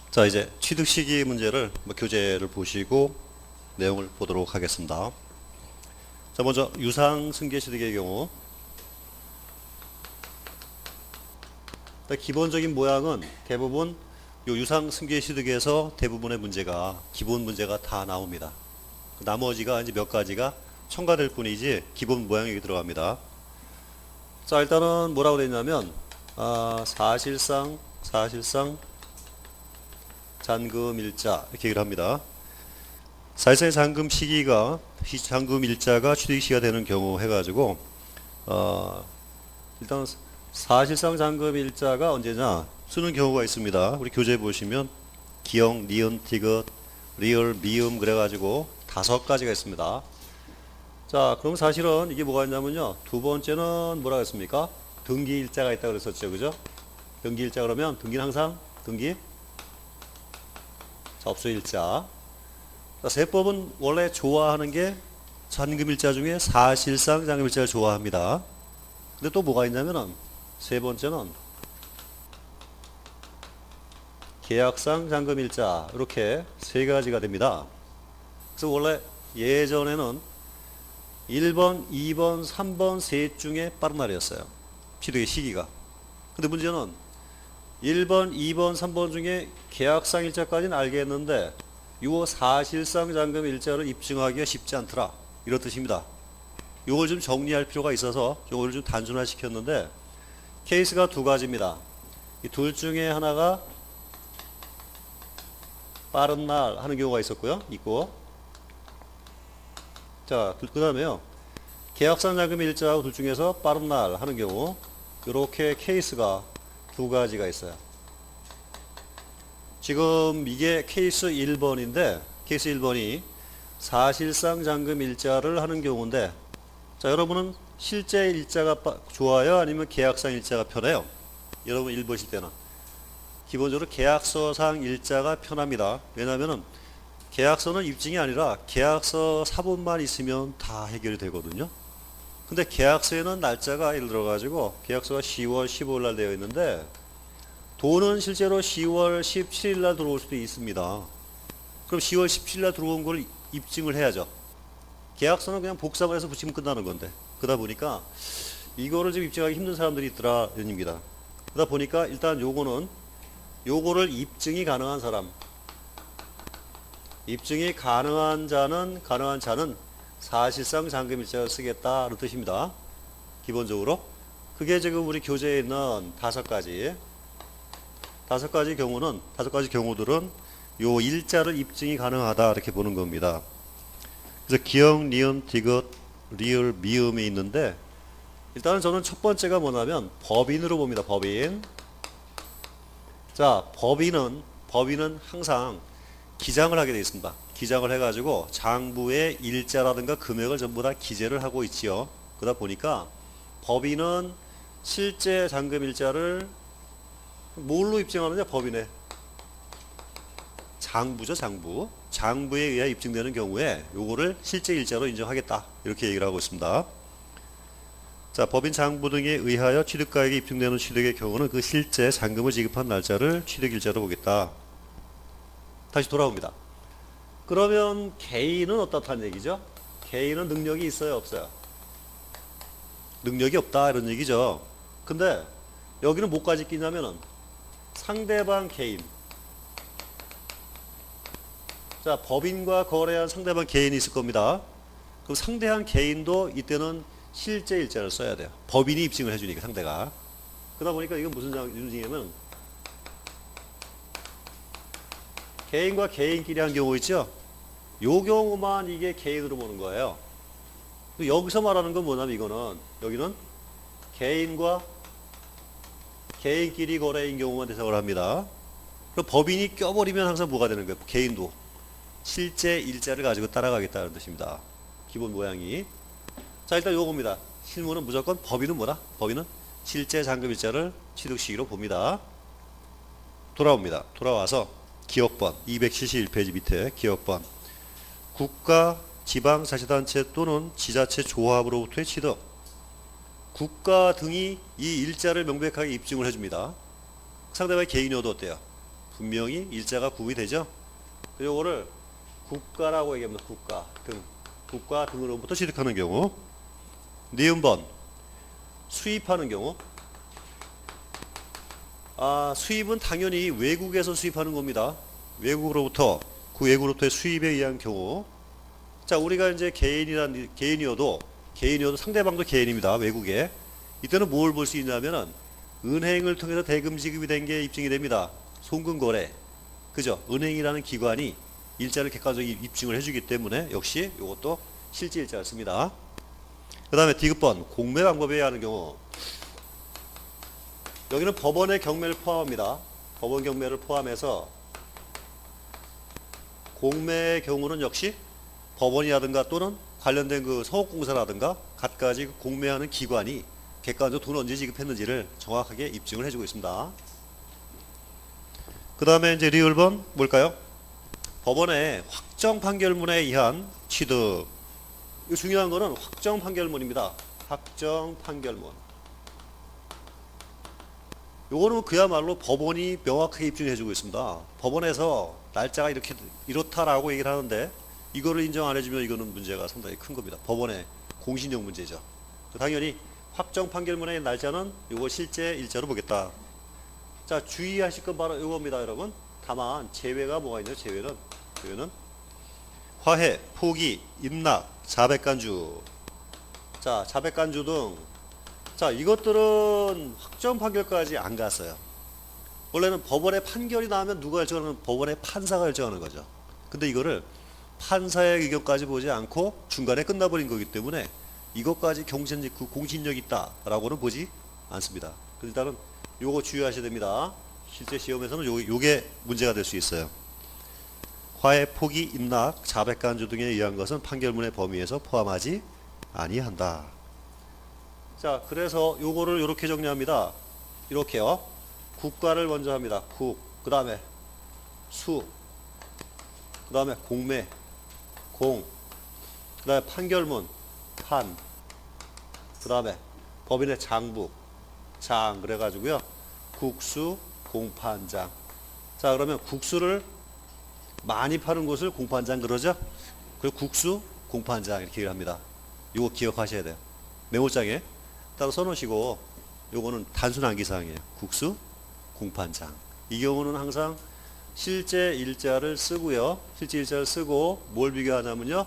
자, 이제 취득 시기 문제를 교재를 보시고 내용을 보도록 하겠습니다. 자, 먼저 유상 승계 취득의 경우 기본적인 모양은 대부분 요 유상 승계 취득에서 대부분의 문제가 기본 문제가 다 나옵니다. 나머지가 이제 몇 가지가 첨가될 뿐이지 기본 모양이 여기 들어갑니다. 자, 일단은 뭐라고 되어 있냐면 사실상 잔금일자 이렇게 얘기를 합니다. 사실상의 잔금 시기가 잔금일자가 취득 시기가 되는 경우 해가지고 일단 사실상 잔금일자가 언제냐 쓰는 경우가 있습니다. 우리 교재 보시면 기역, 니은, 디귿, 리을, 미음 그래가지고 5가지가 있습니다. 자, 그럼 사실은 이게 뭐가 있냐면요. 두 번째는 뭐라고 했습니까? 등기일자가 있다고 그랬었죠. 그죠? 등기일자 그러면 등기는 항상 등기 접수일자. 세법은 원래 좋아하는 게 잔금일자 중에 사실상 잔금일자를 좋아합니다. 근데 또 뭐가 있냐면은 세 번째는 계약상 잔금일자 이렇게 세 가지가 됩니다. 그래서 원래 예전에는 1번, 2번, 3번 셋 중에 빠른 날이었어요. 취득의 시기가. 근데 문제는 1번, 2번, 3번 중에 계약상 일자까지는 알겠는데 요 사실상 잔금 일자를 입증하기가 쉽지 않더라. 이런 뜻입니다. 요걸 좀 정리할 필요가 있어서 요걸 좀 단순화 시켰는데 케이스가 두 가지입니다. 이 둘 중에 하나가 빠른 날 하는 경우가 있고 자, 그 다음에요. 계약상 잔금 일자하고 둘 중에서 빠른 날 하는 경우 이렇게 케이스가 두 가지가 있어요. 지금 이게 케이스 1번인데 케이스 1번이 사실상 잔금 일자를 하는 경우인데 자, 여러분은 실제 일자가 좋아요? 아니면 계약상 일자가 편해요? 여러분 1보실 때는 기본적으로 계약서상 일자가 편합니다. 왜냐하면 계약서는 입증이 아니라 계약서 사본만 있으면 다 해결이 되거든요. 근데 계약서에는 날짜가 예를 들어 가지고 계약서가 10월 15일 날 되어 있는데 돈은 실제로 10월 17일 날 들어올 수도 있습니다. 그럼 10월 17일 날 들어온 걸 입증을 해야죠. 계약서는 그냥 복사만 해서 붙이면 끝나는 건데 그러다 보니까 이거를 좀 입증하기 힘든 사람들이 있더라 입니다. 그러다 보니까 일단 요거를 입증이 가능한 사람, 입증이 가능한 자는 사실상 잔금일자를 쓰겠다는 뜻입니다. 기본적으로 그게 지금 우리 교재에 있는 5가지 경우들은 요 일자를 입증이 가능하다 이렇게 보는 겁니다. 그래서 기역, 니은, 디귿, 리을, 미음이 있는데 일단은 저는 첫 번째가 뭐냐면 법인으로 봅니다. 법인. 자, 법인은 항상 기장을 하게 되어 있습니다. 기장을 해가지고 장부의 일자라든가 금액을 전부 다 기재를 하고 있지요. 그러다 보니까 법인은 실제 잔금 일자를 뭘로 입증하느냐? 법인의 장부죠, 장부. 장부에 의해 입증되는 경우에 요거를 실제 일자로 인정하겠다. 이렇게 얘기를 하고 있습니다. 자, 법인 장부 등에 의하여 취득가액이 입증되는 취득의 경우는 그 실제 잔금을 지급한 날짜를 취득일자로 보겠다. 다시 돌아옵니다. 그러면 개인은 어떻다는 얘기죠? 개인은 능력이 있어요, 없어요? 능력이 없다 이런 얘기죠. 근데 여기는 뭐까지 끼냐면은 상대방 개인. 자, 법인과 거래한 상대방 개인이 있을 겁니다. 그럼 상대한 개인도 이때는 실제 일자를 써야 돼요. 법인이 입증을 해주니까 상대가. 그러다 보니까 이건 무슨 증이냐면 개인과 개인끼리 한 경우 있죠? 요 경우만 이게 개인으로 보는 거예요. 여기서 말하는 건 뭐냐면 여기는 개인과 개인끼리 거래인 경우만 대상을 합니다. 그럼 법인이 껴버리면 항상 뭐가 되는 거예요? 개인도 실제 일자를 가지고 따라가겠다는 뜻입니다. 기본 모양이. 자, 일단 요겁니다. 실무는 무조건 법인은 뭐다? 법인은 실제 잔금 일자를 취득 시기로 봅니다. 돌아옵니다. 돌아와서 기억번 271페이지 밑에 기억번 국가, 지방자치단체 또는 지자체 조합으로부터의 취득 국가 등이 이 일자를 명백하게 입증을 해줍니다. 상대방의 개인이어도 어때요? 분명히 일자가 구분이 되죠. 요거를 국가라고 얘기합니다. 국가 등, 국가 등으로부터 취득하는 경우. 니은번 수입하는 경우. 수입은 당연히 외국에서 수입하는 겁니다. 외국으로부터 그 외국으로부터의 수입에 의한 경우. 자, 우리가 이제 개인이어도 상대방도 개인입니다. 외국에. 이때는 뭘 볼 수 있냐면은 은행을 통해서 대금 지급이 된 게 입증이 됩니다. 송금거래. 그죠? 은행이라는 기관이 일자를 객관적으로 입증을 해주기 때문에 역시 이것도 실제 일자를 씁니다. 그 다음에 디귿번 공매 방법에 의하는 경우. 여기는 법원의 경매를 포함합니다. 법원 경매를 포함해서 공매의 경우는 역시 법원이라든가 또는 관련된 그 서업공사라든가 갖가지 공매하는 기관이 객관적으로 돈을 언제 지급했는지를 정확하게 입증을 해주고 있습니다. 그 다음에 이제 리을번 뭘까요? 법원의 확정 판결문에 의한 취득. 이 중요한 거는 확정 판결문입니다. 확정 판결문. 요거는 그야말로 법원이 명확하게 입증해주고 있습니다. 법원에서 날짜가 이렇다라고 얘기를 하는데 이거를 인정 안 해주면 이거는 문제가 상당히 큰 겁니다. 법원의 공신력 문제죠. 당연히 확정 판결문의 날짜는 요거 실제 일자로 보겠다. 자, 주의하실 건 바로 요겁니다, 여러분. 다만 제외가 뭐가 있나요? 제외는 화해, 포기, 임낙, 자백간주. 자, 자백간주 등. 자, 이것들은 확정 판결까지 안 갔어요. 원래는 법원의 판결이 나오면 누가 결정하는? 법원의 판사가 결정하는 거죠. 근데 이거를 판사의 의견까지 보지 않고 중간에 끝나버린 거기 때문에 이것까지 공신력이 있다라고는 보지 않습니다. 일단은 요거 주의하셔야 됩니다. 실제 시험에서는 요게 문제가 될 수 있어요. 화해, 포기, 임낙, 자백간주 등에 의한 것은 판결문의 범위에서 포함하지 아니한다. 자, 그래서 요거를 이렇게 정리합니다. 이렇게요. 국가를 먼저 합니다. 국, 그 다음에 수, 그 다음에 공매, 공, 그 다음에 판결문, 판, 그 다음에 법인의 장부, 장, 그래가지고요. 국수, 공판장. 자, 그러면 국수를 많이 파는 곳을 공판장 그러죠? 그리고 국수, 공판장 이렇게 얘기를 합니다. 요거 기억하셔야 돼요. 메모장에 따로 써놓으시고, 요거는 단순 암기사항이에요. 국수, 공판장. 이 경우는 항상 실제 일자를 쓰고요. 실제 일자를 쓰고 뭘 비교하냐면요.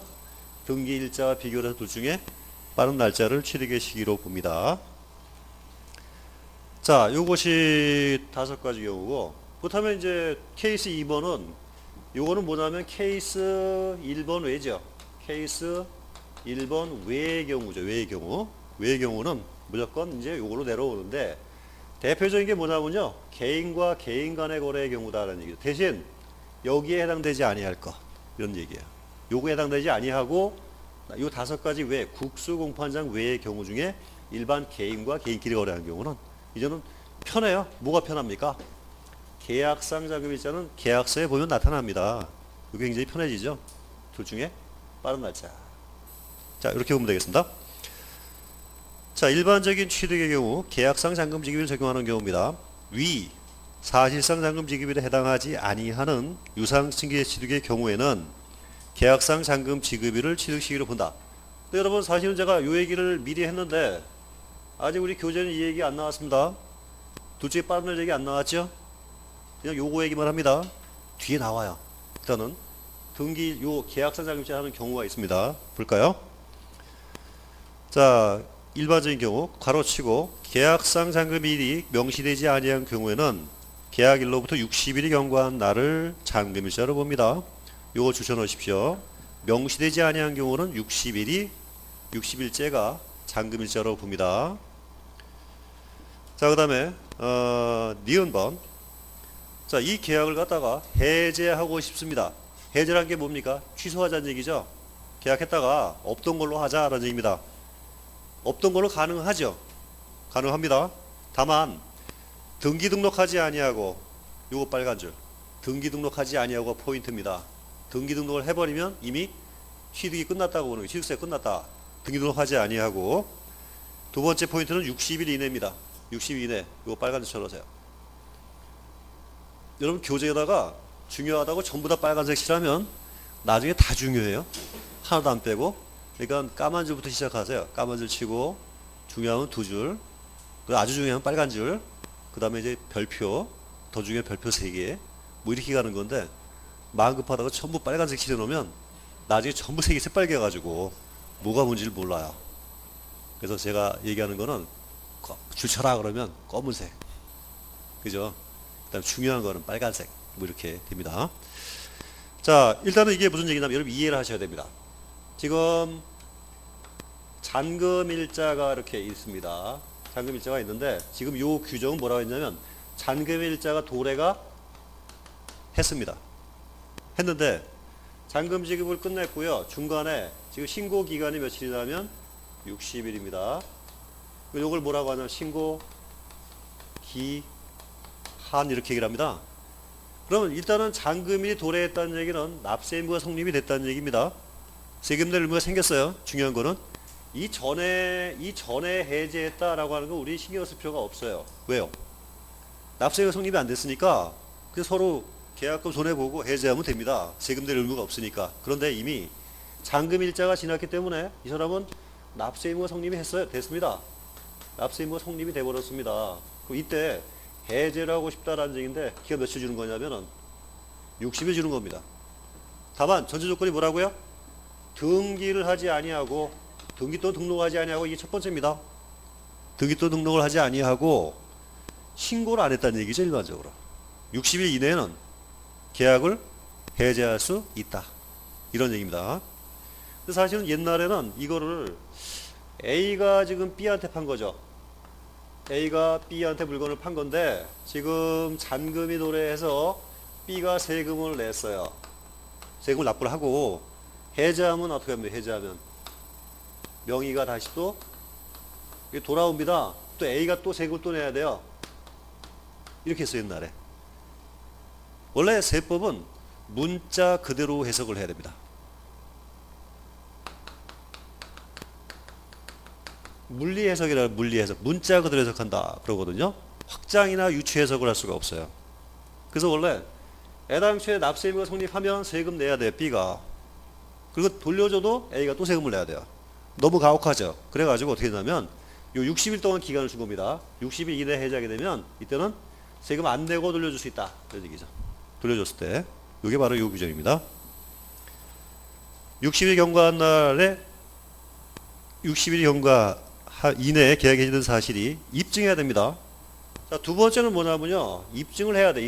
등기 일자와 비교를 해서 둘 중에 빠른 날짜를 취득의 시기로 봅니다. 자, 요것이 5가지 경우고, 그렇다면 이제 케이스 2번은 요거는 뭐냐면 케이스 1번 외죠. 케이스 1번 외의 경우죠. 외의 경우. 외의 경우는 무조건 이제 요걸로 내려오는데 대표적인 게 뭐냐면요. 개인과 개인 간의 거래의 경우다라는 얘기죠. 대신 여기에 해당되지 아니할 것. 이런 얘기예요. 요거에 해당되지 아니하고 요 5가지 외 국수 공판장 외의 경우 중에 일반 개인과 개인끼리 거래하는 경우는 이제는 편해요. 뭐가 편합니까? 계약상 자금일자는 계약서에 보면 나타납니다. 이게 굉장히 편해지죠. 둘 중에 빠른 날짜. 자, 이렇게 보면 되겠습니다. 자, 일반적인 취득의 경우 계약상 잔금 지급일을 적용하는 경우입니다. 위 사실상 잔금 지급일에 해당하지 아니하는 유상 승계 취득의 경우에는 계약상 잔금 지급일을 취득 시기로 본다. 근데 여러분 사실은 제가 요 얘기를 미리 했는데 아직 우리 교재는 이 얘기 안 나왔습니다. 둘째 빠른 날 얘기 안 나왔죠? 그냥 요거 얘기만 합니다. 뒤에 나와요. 일단은 등기 요 계약상 잔금일자 하는 경우가 있습니다. 볼까요? 자, 일반적인 경우 괄호치고 계약상 잔금일이 명시되지 아니한 경우에는 계약일로부터 60일이 경과한 날을 잔금일자로 봅니다. 요거 주셔 놓으십시오. 명시되지 아니한 경우는 60일째가 잔금일자로 봅니다. 자, 그 다음에 니은번. 자, 이 계약을 갖다가 해제하고 싶습니다. 해제란 게 뭡니까? 취소하자는 얘기죠. 계약했다가 없던 걸로 하자라는 얘기입니다. 없던 걸로 가능하죠. 가능합니다. 다만 등기 등록하지 아니하고 요거 빨간 줄 등기 등록하지 아니하고 포인트입니다. 등기 등록을 해버리면 이미 취득이 끝났다고 보는 거예요. 취득세 끝났다. 등기 등록하지 아니하고 두 번째 포인트는 60일 이내입니다. 60일 이내 요거 빨간 줄 쳐놓으세요. 여러분 교재에다가 중요하다고 전부 다 빨간색 칠하면 나중에 다 중요해요. 하나도 안 빼고. 그러니까 까만 줄부터 시작하세요. 까만 줄 치고 중요하면 두 줄, 아주 중요한 빨간 줄, 그 다음에 이제 별표, 더 중요한 별표 3개, 뭐 이렇게 가는 건데 마음 급하다가 전부 빨간색 칠해놓으면 나중에 전부 색이 새빨개 가지고 뭐가 뭔지를 몰라요. 그래서 제가 얘기하는 거는 줄 쳐라 그러면 검은색, 그죠? 그다음 중요한 거는 빨간색, 뭐 이렇게 됩니다. 자, 일단은 이게 무슨 얘기냐면 여러분 이해를 하셔야 됩니다. 지금 잔금일자가 이렇게 있습니다. 잔금일자가 있는데 지금 요 규정은 뭐라고 했냐면 잔금일자가 도래가 했습니다. 했는데 잔금 지급을 끝냈고요. 중간에 지금 신고 기간이 며칠이냐면 60일입니다. 요걸 뭐라고 하냐면 신고 기한 이렇게 얘기를 합니다. 그러면 일단은 잔금이 도래했다는 얘기는 납세 의무가 성립이 됐다는 얘기입니다. 세금 낼 의무가 생겼어요. 중요한 거는 이 전에 해제했다라고 하는 거 우리 신경 쓸 필요가 없어요. 왜요? 납세가 성립이 안 됐으니까 그 서로 계약금 손해보고 해제하면 됩니다. 세금 낼 의무가 없으니까. 그런데 이미 잔금일자가 지났기 때문에 이 사람은 납세 의무가 성립이 됐습니다. 납세 의무가 성립이 돼버렸습니다. 그럼 이때 해제를 하고 싶다라는 얘기인데 기가 며칠 주는 거냐면은 60일 주는 겁니다. 다만 전제 조건이 뭐라고요? 등기를 하지 아니하고 등기도 등록하지 아니하고 이게 첫 번째입니다. 등기도 등록을 하지 아니하고 신고를 안 했다는 얘기죠. 일반적으로 60일 이내에는 계약을 해제할 수 있다 이런 얘기입니다. 근데 사실은 옛날에는 이거를 A가 지금 B한테 판 거죠. A가 B한테 물건을 판 건데 지금 잔금이 도래해서 B가 세금을 냈어요. 세금을 납부를 하고 해제하면 어떻게 합니까? 해제하면 명의가 다시 또 돌아옵니다. 또 A가 또 세금을 또 내야 돼요. 이렇게 했어요. 옛날에. 원래 세법은 문자 그대로 해석을 해야 됩니다. 물리 해석이라 물리 해석, 문자 그대로 해석한다 그러거든요. 확장이나 유추 해석을 할 수가 없어요. 그래서 원래 애당초에 납세 의무가 성립하면 세금 내야 돼요. B가. 그리고 돌려줘도 A가 또 세금을 내야 돼요. 너무 가혹하죠. 그래가지고 어떻게 되냐면 요 60일 동안 기간을 준 겁니다. 60일 이내에 해제하게 되면 이때는 세금 안 내고 돌려줄 수 있다. 이런 얘기죠. 돌려줬을 때. 이게 바로 요 규정입니다. 60일 경과한 날에 60일 경과 이내에 계약이 해지된 사실이 입증해야 됩니다. 자, 두 번째는 뭐냐면요. 입증을 해야 돼.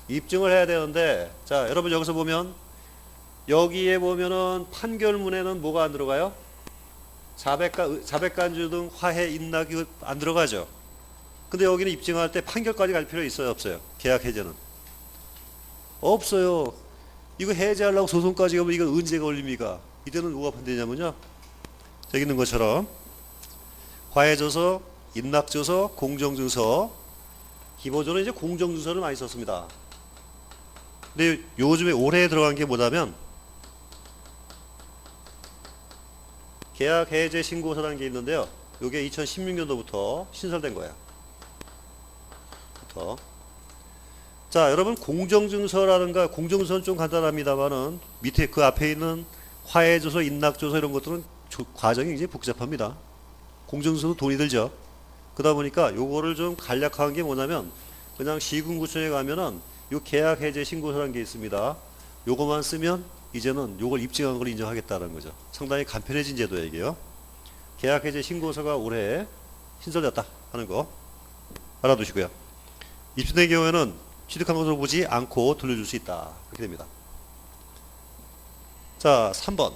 입증을 해야 되는데 자, 여러분 여기서 보면 여기에 보면은 판결문에는 뭐가 안 들어가요? 자백간주 등 화해 인락이 안 들어가죠. 근데 여기는 입증할 때 판결까지 갈 필요 있어요, 없어요? 계약 해제는 없어요. 이거 해제하려고 소송까지 가면 이건 언제가 걸립니까? 이때는 뭐가 판되냐면요. 여기 있는 것처럼 화해조서, 인락조서, 공정증서. 기본적으로 이제 공정증서를 많이 썼습니다. 근데 요즘에 올해 들어간 게 뭐냐면 계약 해제 신고서라는 게 있는데요. 이게 2016년도부터 신설된 거예요. 자, 여러분 공정증서라든가 공정증서는 좀 간단합니다만은 밑에 그 앞에 있는 화해조서, 인락조서 이런 것들은 과정이 굉장히 복잡합니다. 공정증서도 돈이 들죠. 그러다 보니까 요거를 좀 간략한 게 뭐냐면 그냥 시군구청에 가면은 요 계약 해제 신고서라는 게 있습니다. 요거만 쓰면 이제는 요걸 입증한 걸 인정하겠다는 거죠. 상당히 간편해진 제도예요. 계약 해제 신고서가 올해 신설됐다 하는 거 알아두시고요. 입증된 경우에는 취득한 것으로 보지 않고 돌려줄 수 있다. 그렇게 됩니다. 자, 3번.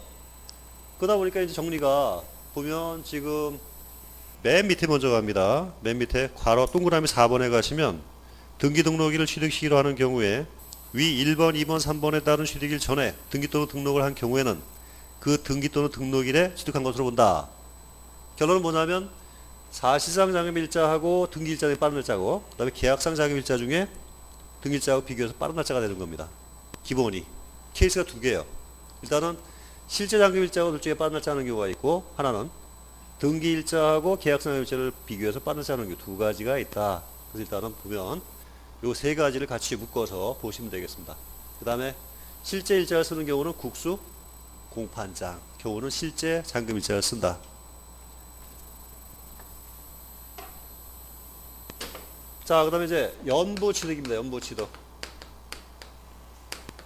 그러다 보니까 이제 정리가 보면 지금 맨 밑에 먼저 갑니다. 맨 밑에 괄호 동그라미 4번에 가시면 등기 등록일을 취득 시기로 하는 경우에 위 1번, 2번, 3번에 따른 취득일 전에 등기 또는 등록을 한 경우에는 그 등기 또는 등록일에 취득한 것으로 본다. 결론은 뭐냐면 사실상 잔금일자하고 등기일자 중에 빠른 날짜고 그 다음에 계약상 잔금일자 중에 등기일자하고 비교해서 빠른 날짜가 되는 겁니다. 기본이. 케이스가 두 개예요. 일단은 실제 잔금일자하고 둘 중에 빠른 날짜 하는 경우가 있고 하나는 등기일자하고 계약상 잔금일자를 비교해서 빠른 날짜 하는 경우 두 가지가 있다. 그래서 일단은 보면 요 세 가지를 같이 묶어서 보시면 되겠습니다. 그 다음에 실제 일자를 쓰는 경우는 국수 공판장, 경우는 실제 잔금 일자를 쓴다. 자, 그 다음에 이제 연부취득입니다. 연부취득.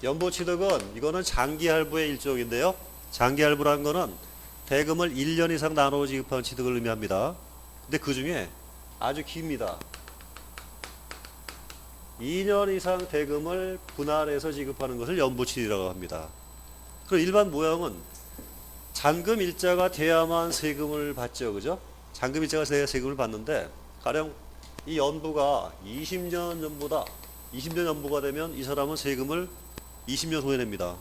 연부취득은 이거는 장기할부의 일종인데요. 장기할부라는 거는 대금을 1년 이상 나눠 지급하는 취득을 의미합니다. 근데 그 중에 아주 깁니다. 2년 이상 대금을 분할해서 지급하는 것을 연부취득이라고 합니다. 그리고 일반 모형은 잔금 일자가 돼야만 세금을 받죠. 그죠? 잔금 일자가 돼야 세금을 받는데, 가령 이 연부가 20년 연부다. 20년 연부가 되면 이 사람은 세금을 20년 후에 냅니다.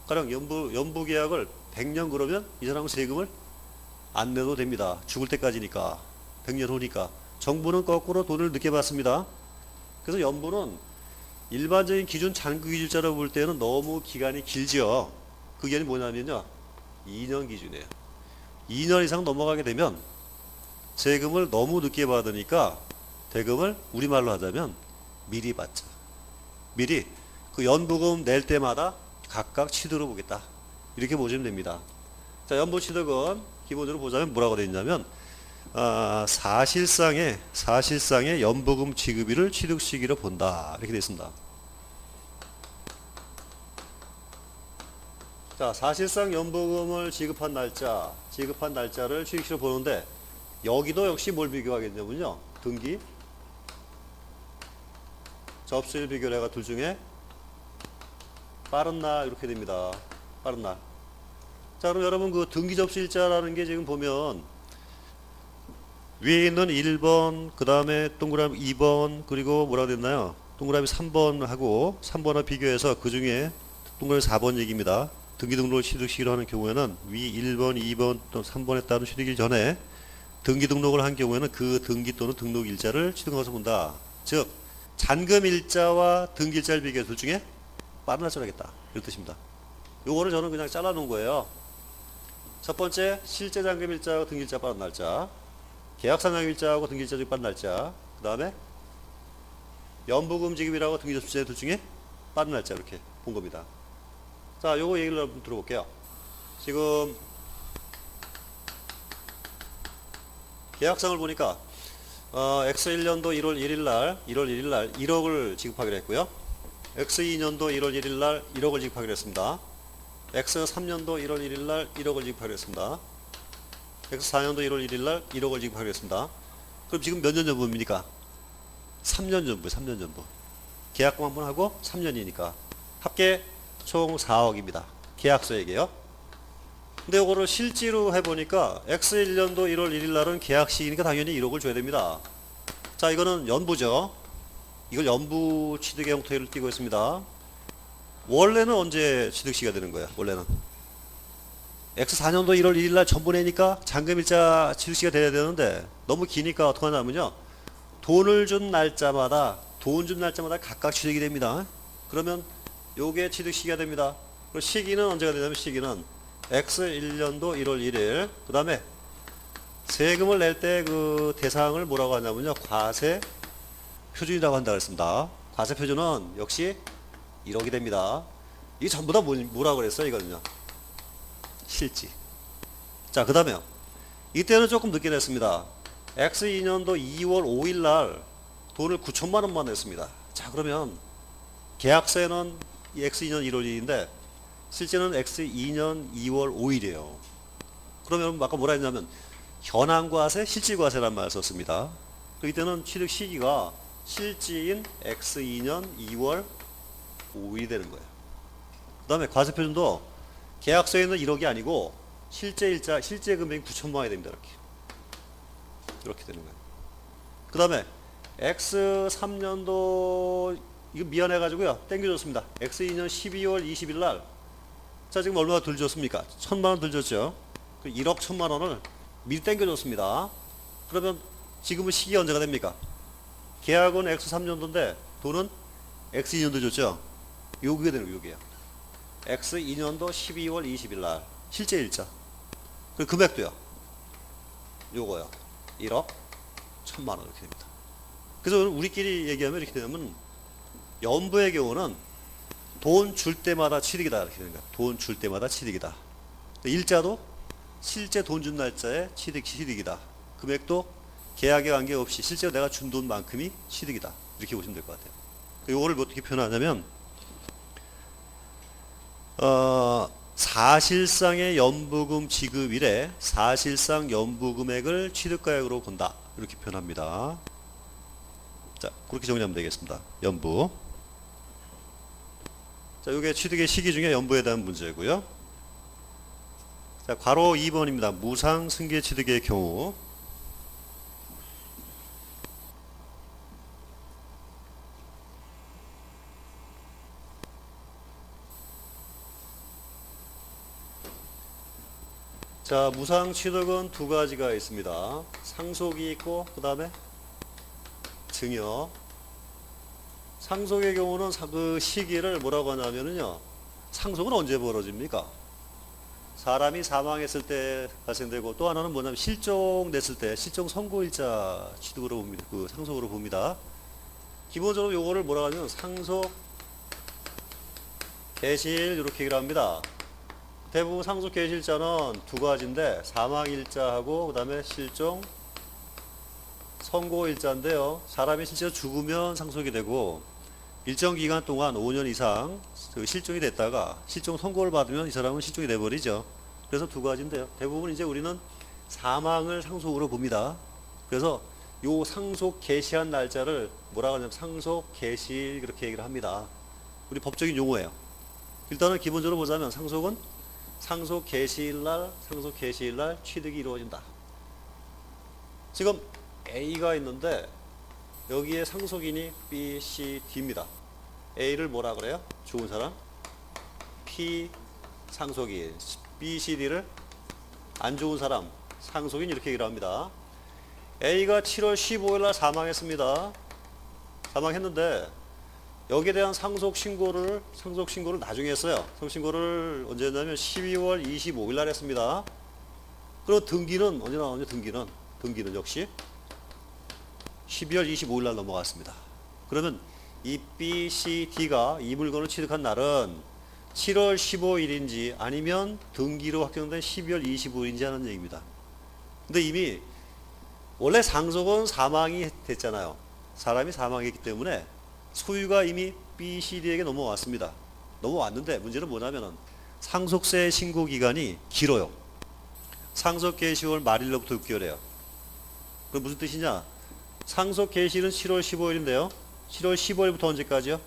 가령 연부 계약을 100년 그러면 이 사람은 세금을 안 내도 됩니다. 죽을 때까지니까. 100년 후니까. 정부는 거꾸로 돈을 늦게 받습니다. 그래서 연부는 일반적인 기준 잔금기준자로 볼 때는 너무 기간이 길죠. 그 기간이 뭐냐면요, 2년 기준이에요. 2년 이상 넘어가게 되면 세금을 너무 늦게 받으니까 대금을 우리말로 하자면 미리 받죠. 미리 그 연부금 낼 때마다 각각 취득을 보겠다. 이렇게 보시면 됩니다. 자, 연부취득은 기본적으로 보자면 뭐라고 되어 있냐면, 사실상의 연부금 지급일을 취득 시기로 본다. 이렇게 되어 있습니다. 자, 사실상 연부금을 지급한 날짜를 취득시로 보는데, 여기도 역시 뭘 비교하겠냐면요, 등기, 접수일 비교를 해가 둘 중에 빠른 날 이렇게 됩니다. 빠른 날. 자, 그럼 여러분 그 등기 접수일자라는 게 지금 보면 위에 있는 1번, 그 다음에 동그라미 2번, 그리고 뭐라고 됐나요? 동그라미 3번하고 3번과 비교해서 그 중에 동그라미 4번 얘기입니다. 등기 등록을 취득시기로 하는 경우에는 위 1번, 2번 또 3번에 따른 취득일 전에 등기 등록을 한 경우에는 그 등기 또는 등록 일자를 취득한 것을 본다. 즉 잔금 일자와 등기 일자를 비교해 둘 중에 빠른 날짜를 하겠다. 이런 뜻입니다. 요거를 저는 그냥 잘라 놓은 거예요. 첫 번째, 실제 잔금 일자하고 등기 일자 빠른 날짜, 계약상 잔금 일자하고 등기 일자 중에 빠른 날짜, 그 다음에 연부금 지급이라고 등기 접수자 둘 중에 빠른 날짜, 이렇게 본 겁니다. 자, 요거 얘기를 한번 들어볼게요. 지금 계약상을 보니까 X1년도 1월 1일날 1억을 지급하기로 했고요. X2년도 1월 1일날 1억을 지급하기로 했습니다. X3년도 1월 1일날 1억을 지급하기로 했습니다. X4년도 1월 1일날 1억을 지급하기로 했습니다. 그럼 지금 몇 년 전부입니까? 3년 전부, 3년 전부. 계약금 한 번 하고 3년이니까 합계 총 4억입니다. 계약서액이에요. 근데 이거를 실제로 해보니까 X1년도 1월 1일날은 계약시기니까 당연히 1억을 줘야 됩니다. 자, 이거는 연부죠. 이걸 연부 취득의 형태를 띠고 있습니다. 원래는 언제 취득시기가 되는 거예요? 원래는 X4년도 1월 1일날 전부 내니까 잔금일자 취득시기가 돼야 되는데 너무 기니까 어떻게 하냐면요, 돈 준 날짜마다 각각 취득이 됩니다. 그러면 요게 취득시기가 됩니다. 그리고 시기는 언제가 되냐면, 시기는 X1년도 1월 1일, 그 다음에 세금을 낼 때 그 대상을 뭐라고 하냐면요, 과세 표준이라고 한다고 했습니다. 과세 표준은 역시 1억이 됩니다. 이게 전부 다 뭐라고 그랬어요? 이거는요, 실지. 자, 그 다음에요, 이때는 조금 늦게 냈습니다. X2년도 2월 5일날 돈을 9천만원만 냈습니다. 자, 그러면 계약서에는 X2년 1월 1일인데 실제는 X2년 2월 5일이에요. 그러면 아까 뭐라 했냐면 현황과세, 실질과세란 말을 썼습니다. 이때는 취득 시기가 실지인 X2년 2월 5일이 되는 거예요. 그 다음에 과세표준도 계약서에는 1억이 아니고 실제 금액이 9천만 원이 됩니다. 이렇게 되는 거예요. 그 다음에 X3년도 이거 미안해가지고요, 땡겨줬습니다. X2년 12월 20일 날, 자, 지금 얼마나 덜 줬습니까? 1,000만 원 덜 줬죠. 1억 1,000만 원을 미리 땡겨줬습니다. 그러면 지금은 시기가 언제가 됩니까? 계약은 X3년도인데 돈은 X2년도 줬죠. 요게 되는 거예요. 요게요. X2년도 12월 20일 날 실제 일자. 그리고 금액도요, 요거요, 1억 1,000만 원 이렇게 됩니다. 그래서 우리끼리 얘기하면 이렇게 되면 연부의 경우는 돈 줄 때마다 취득이다 이렇게 되는 거야. 돈 줄 때마다 취득이다. 일자도 실제 돈 준 날짜에 취득이다. 금액도 계약에 관계없이 실제로 내가 준 돈만큼이 취득이다. 이렇게 보시면 될 것 같아요. 이거를 어떻게 표현하냐면 사실상의 연부금 지급일에 사실상 연부금액을 취득가액으로 본다. 이렇게 표현합니다. 자, 그렇게 정리하면 되겠습니다. 연부. 자, 이게 취득의 시기 중에 연부에 대한 문제고요. 자, 괄호 2번입니다. 무상 승계 취득의 경우. 자, 무상 취득은 두 가지가 있습니다. 상속이 있고 그 다음에 증여. 상속의 경우는 그 시기를 뭐라고 하냐면요. 상속은 언제 벌어집니까? 사람이 사망했을 때 발생되고, 또 하나는 뭐냐면 실종됐을 때 실종 선고일자 취득으로 봅니다. 그 상속으로 봅니다. 기본적으로 요거를 뭐라고 하냐면 상속 개시일 이렇게 얘기를 합니다. 대부분 상속 개시일자는 두 가지인데 사망일자하고 그 다음에 실종 선고일자인데요. 사람이 실제로 죽으면 상속이 되고 일정 기간 동안 5년 이상 실종이 됐다가 실종 선고를 받으면 이 사람은 실종이 돼버리죠. 그래서 두 가지인데요. 대부분 이제 우리는 사망을 상속으로 봅니다. 그래서 요 상속 개시한 날짜를 뭐라고 하냐면 상속 개시일 그렇게 얘기를 합니다. 우리 법적인 용어예요. 일단은 기본적으로 보자면 상속은 상속 개시일날 취득이 이루어진다. 지금 A가 있는데 여기에 상속인이 B, C, D입니다. A를 뭐라 그래요? 죽은 사람. P 상속인. B, C, D를 안 죽은 사람 상속인 이렇게 얘기를 합니다. A가 7월 15일 날 사망했습니다. 사망했는데 여기에 대한 상속 신고를 나중에 했어요. 상속 신고를 언제 했냐면 12월 25일 날 했습니다. 그리고 등기는 언제 나오냐? 등기는 역시 12월 25일 날 넘어갔습니다. 그러면 이 B, C, D가 이 물건을 취득한 날은 7월 15일인지 아니면 등기로 확정된 12월 25일인지 하는 얘기입니다. 근데 이미 원래 상속은 사망이 됐잖아요. 사람이 사망했기 때문에 소유가 이미 B, C, D에게 넘어왔습니다. 넘어왔는데 문제는 뭐냐면은 상속세 신고 기간이 길어요. 상속 개시월 말일로부터 6개월이에요. 그럼 무슨 뜻이냐? 상속 개시일은 7월 15일인데요. 7월 15일부터 언제까지요?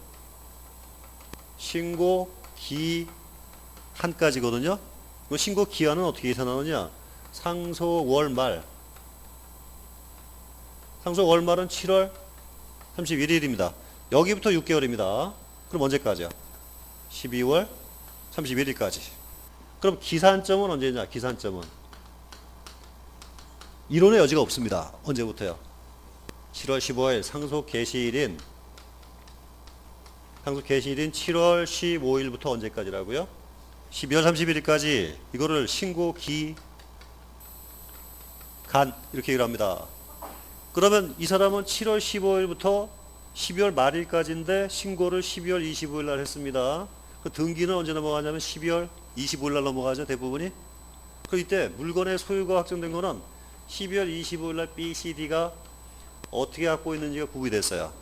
신고 기한까지거든요. 그 신고 기한은 어떻게 계산하느냐? 상속월 말. 상속월 말은 7월 31일입니다. 여기부터 6개월입니다. 그럼 언제까지요? 12월 31일까지. 그럼 기산점은 언제냐? 기산점은 이론의 여지가 없습니다. 언제부터요? 7월 15일 상속 개시일인 7월 15일부터 언제까지라고요? 12월 31일까지. 이거를 신고 기간 이렇게 얘기를 합니다. 그러면 이 사람은 7월 15일부터 12월 말일까지인데 신고를 12월 25일 날 했습니다. 그 등기는 언제 넘어가냐면 12월 25일 날 넘어가죠. 대부분이. 그 이때 물건의 소유가 확정된 거는 12월 25일 날 B, C, D가 어떻게 갖고 있는지가 구비됐어요.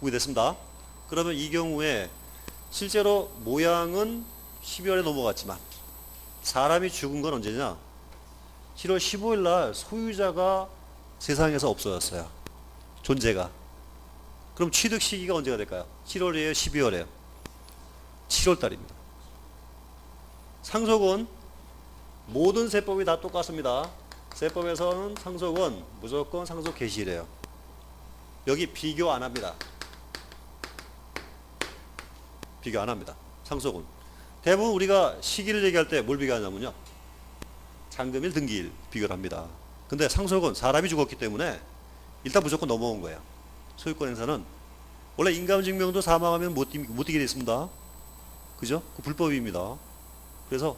구비됐습니다. 그러면 이 경우에 실제로 모양은 12월에 넘어갔지만 사람이 죽은 건 언제냐? 7월 15일 날 소유자가 세상에서 없어졌어요. 존재가. 그럼 취득 시기가 언제가 될까요? 7월이에요? 12월이에요? 7월 달입니다. 상속은 모든 세법이 다 똑같습니다. 세법에서는 상속은 무조건 상속 개시일이에요. 여기 비교 안 합니다. 비교 안 합니다. 상속은. 대부분 우리가 시기를 얘기할 때 뭘 비교하냐면요. 잔금일, 등기일 비교를 합니다. 근데 상속은 사람이 죽었기 때문에 일단 무조건 넘어온 거예요. 소유권 행사는 원래 인감증명도 사망하면 못 이기게 됐습니다. 그죠? 그 불법입니다. 그래서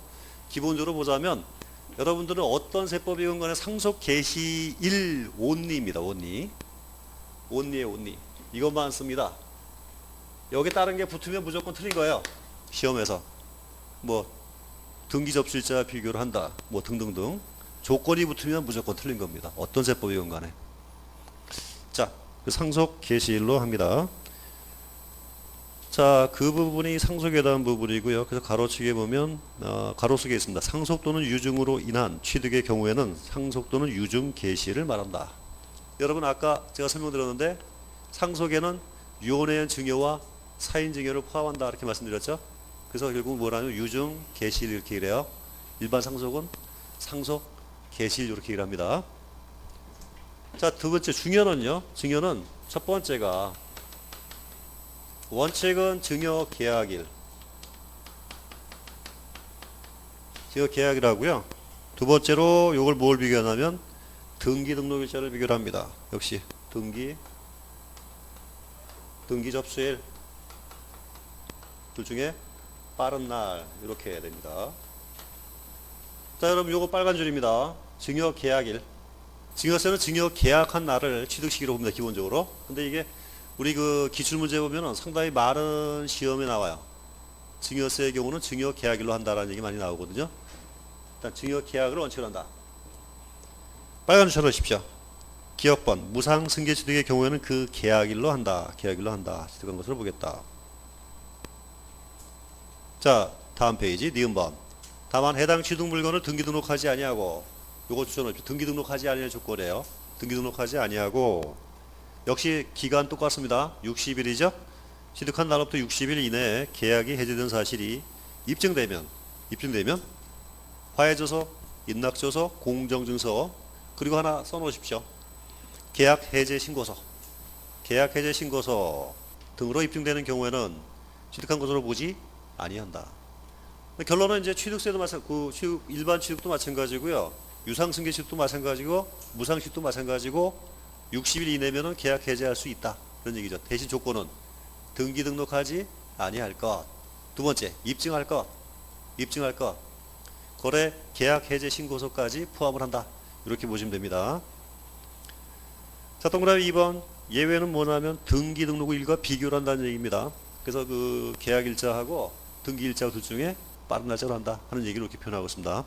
기본적으로 보자면 여러분들은 어떤 세법이건 간에 상속 개시일 온리입니다. 온리. only에 only. 이것만 씁니다. 여기 다른 게 붙으면 무조건 틀린 거예요. 시험에서. 뭐 등기 접수일자와 비교를 한다. 뭐 등등등. 조건이 붙으면 무조건 틀린 겁니다. 어떤 세법이건 간에. 자, 그 상속 개시일로 합니다. 자, 그 부분이 상속에 대한 부분이고요. 그래서 가로치기에 보면 가로 속에 있습니다. 상속 또는 유증으로 인한 취득의 경우에는 상속 또는 유증 개시를 말한다. 여러분 아까 제가 설명드렸는데 상속에는 유언에 의한 증여와 사인 증여를 포함한다 이렇게 말씀드렸죠. 그래서 결국 뭐라면 유증 개시일 이렇게 얘기해요. 일반 상속은 상속 개시일 이렇게 얘기를 합니다. 자, 두 번째 증여는요. 증여는 첫 번째가 원칙은 증여 계약일. 증여 계약이라고요. 두 번째로 이걸 뭘 비교하냐면 등기 등록일자를 비교를 합니다. 역시 등기 접수일 둘 중에 빠른 날 이렇게 해야 됩니다. 자, 여러분 요거 빨간 줄입니다. 증여 계약일. 증여세는 증여 계약한 날을 취득시기로 봅니다. 기본적으로. 근데 이게 우리 그 기출문제 보면은 상당히 많은 시험에 나와요. 증여세의 경우는 증여 계약일로 한다라는 얘기 많이 나오거든요. 일단 증여 계약을 원칙으로 한다. 빨간 줄 쳐놓으십시오. 기억번 무상 승계 취득의 경우에는 그 계약일로 한다. 계약일로 한다. 취득한 것을 보겠다. 자, 다음 페이지 니은번. 다만 해당 취득 물건을 등기 등록하지 아니하고 요거 추천합니다. 등기 등록하지 아니할 조건이에요. 등기 등록하지 아니하고 역시 기간 똑같습니다. 60일이죠. 취득한 날로부터 60일 이내에 계약이 해제된 사실이 입증되면 화해조서, 인락조서, 공정증서 그리고 하나 써놓으십시오. 계약 해제 신고서 등으로 입증되는 경우에는 취득한 것으로 보지 아니한다. 결론은 이제 취득세도 일반 취득도 마찬가지고요. 유상승계 취득도 마찬가지고 무상취득도 마찬가지고 60일 이내면은 계약 해제할 수 있다. 그런 얘기죠. 대신 조건은 등기 등록하지 아니할 것. 두 번째, 입증할 것. 거래 계약 해제 신고서까지 포함을 한다. 이렇게 보시면 됩니다. 자, 동그라미 2번. 예외는 뭐냐면 등기 등록일과 비교를 한다는 얘기입니다. 그래서 그 계약 일자하고 등기 일자 둘 중에 빠른 날짜로 한다 하는 얘기를 이렇게 표현하고 있습니다.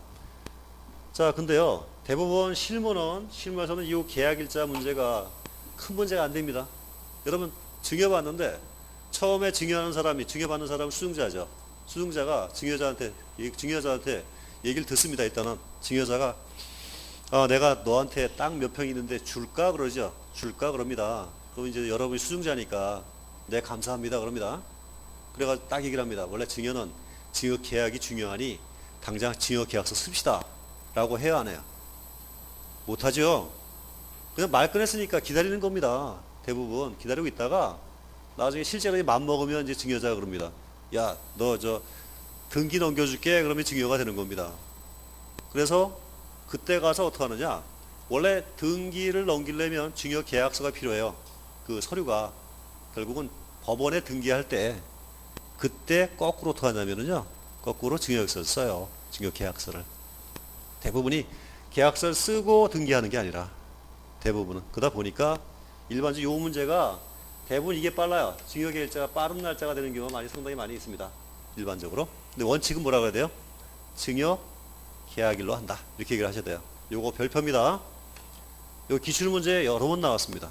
자, 근데요. 대부분 실무에서는 이 계약일자 문제가 큰 문제가 안 됩니다. 여러분 증여받는데 처음에 증여받는 사람은 수증자죠. 수증자가 증여자한테 얘기를 듣습니다. 일단은 증여자가 내가 너한테 땅 몇 평 있는데 줄까 그러죠. 줄까 그럽니다. 그럼 이제 여러분이 수증자니까 네 감사합니다 그럽니다. 그래가지고 딱 얘기를 합니다. 원래 증여는 증여 계약이 중요하니 당장 증여 계약서 씁시다 라고 해야 하네요. 못하죠. 그냥 말 꺼냈으니까 기다리는 겁니다. 대부분 기다리고 있다가 나중에 실제로 맘 먹으면 이제 증여자가 그럽니다. 야, 너 등기 넘겨줄게. 그러면 증여가 되는 겁니다. 그래서 그때 가서 어떻게 하느냐. 원래 등기를 넘기려면 증여 계약서가 필요해요. 그 서류가 결국은 법원에 등기할 때 그때 거꾸로 어떻게 하냐면요. 거꾸로 증여 계약서를 써요. 증여 계약서를. 대부분이 계약서를 쓰고 등기하는 게 아니라 대부분은 그러다 보니까 일반적으로 이 문제가 대부분 이게 빨라요. 증여계획자가 빠른 날짜가 되는 경우가 상당히 많이 있습니다. 일반적으로. 근데 원칙은 뭐라고 해야 돼요? 증여계약일로 한다. 이렇게 얘기를 하셔야 돼요. 요거 별표입니다. 요 기출문제 여러 번 나왔습니다.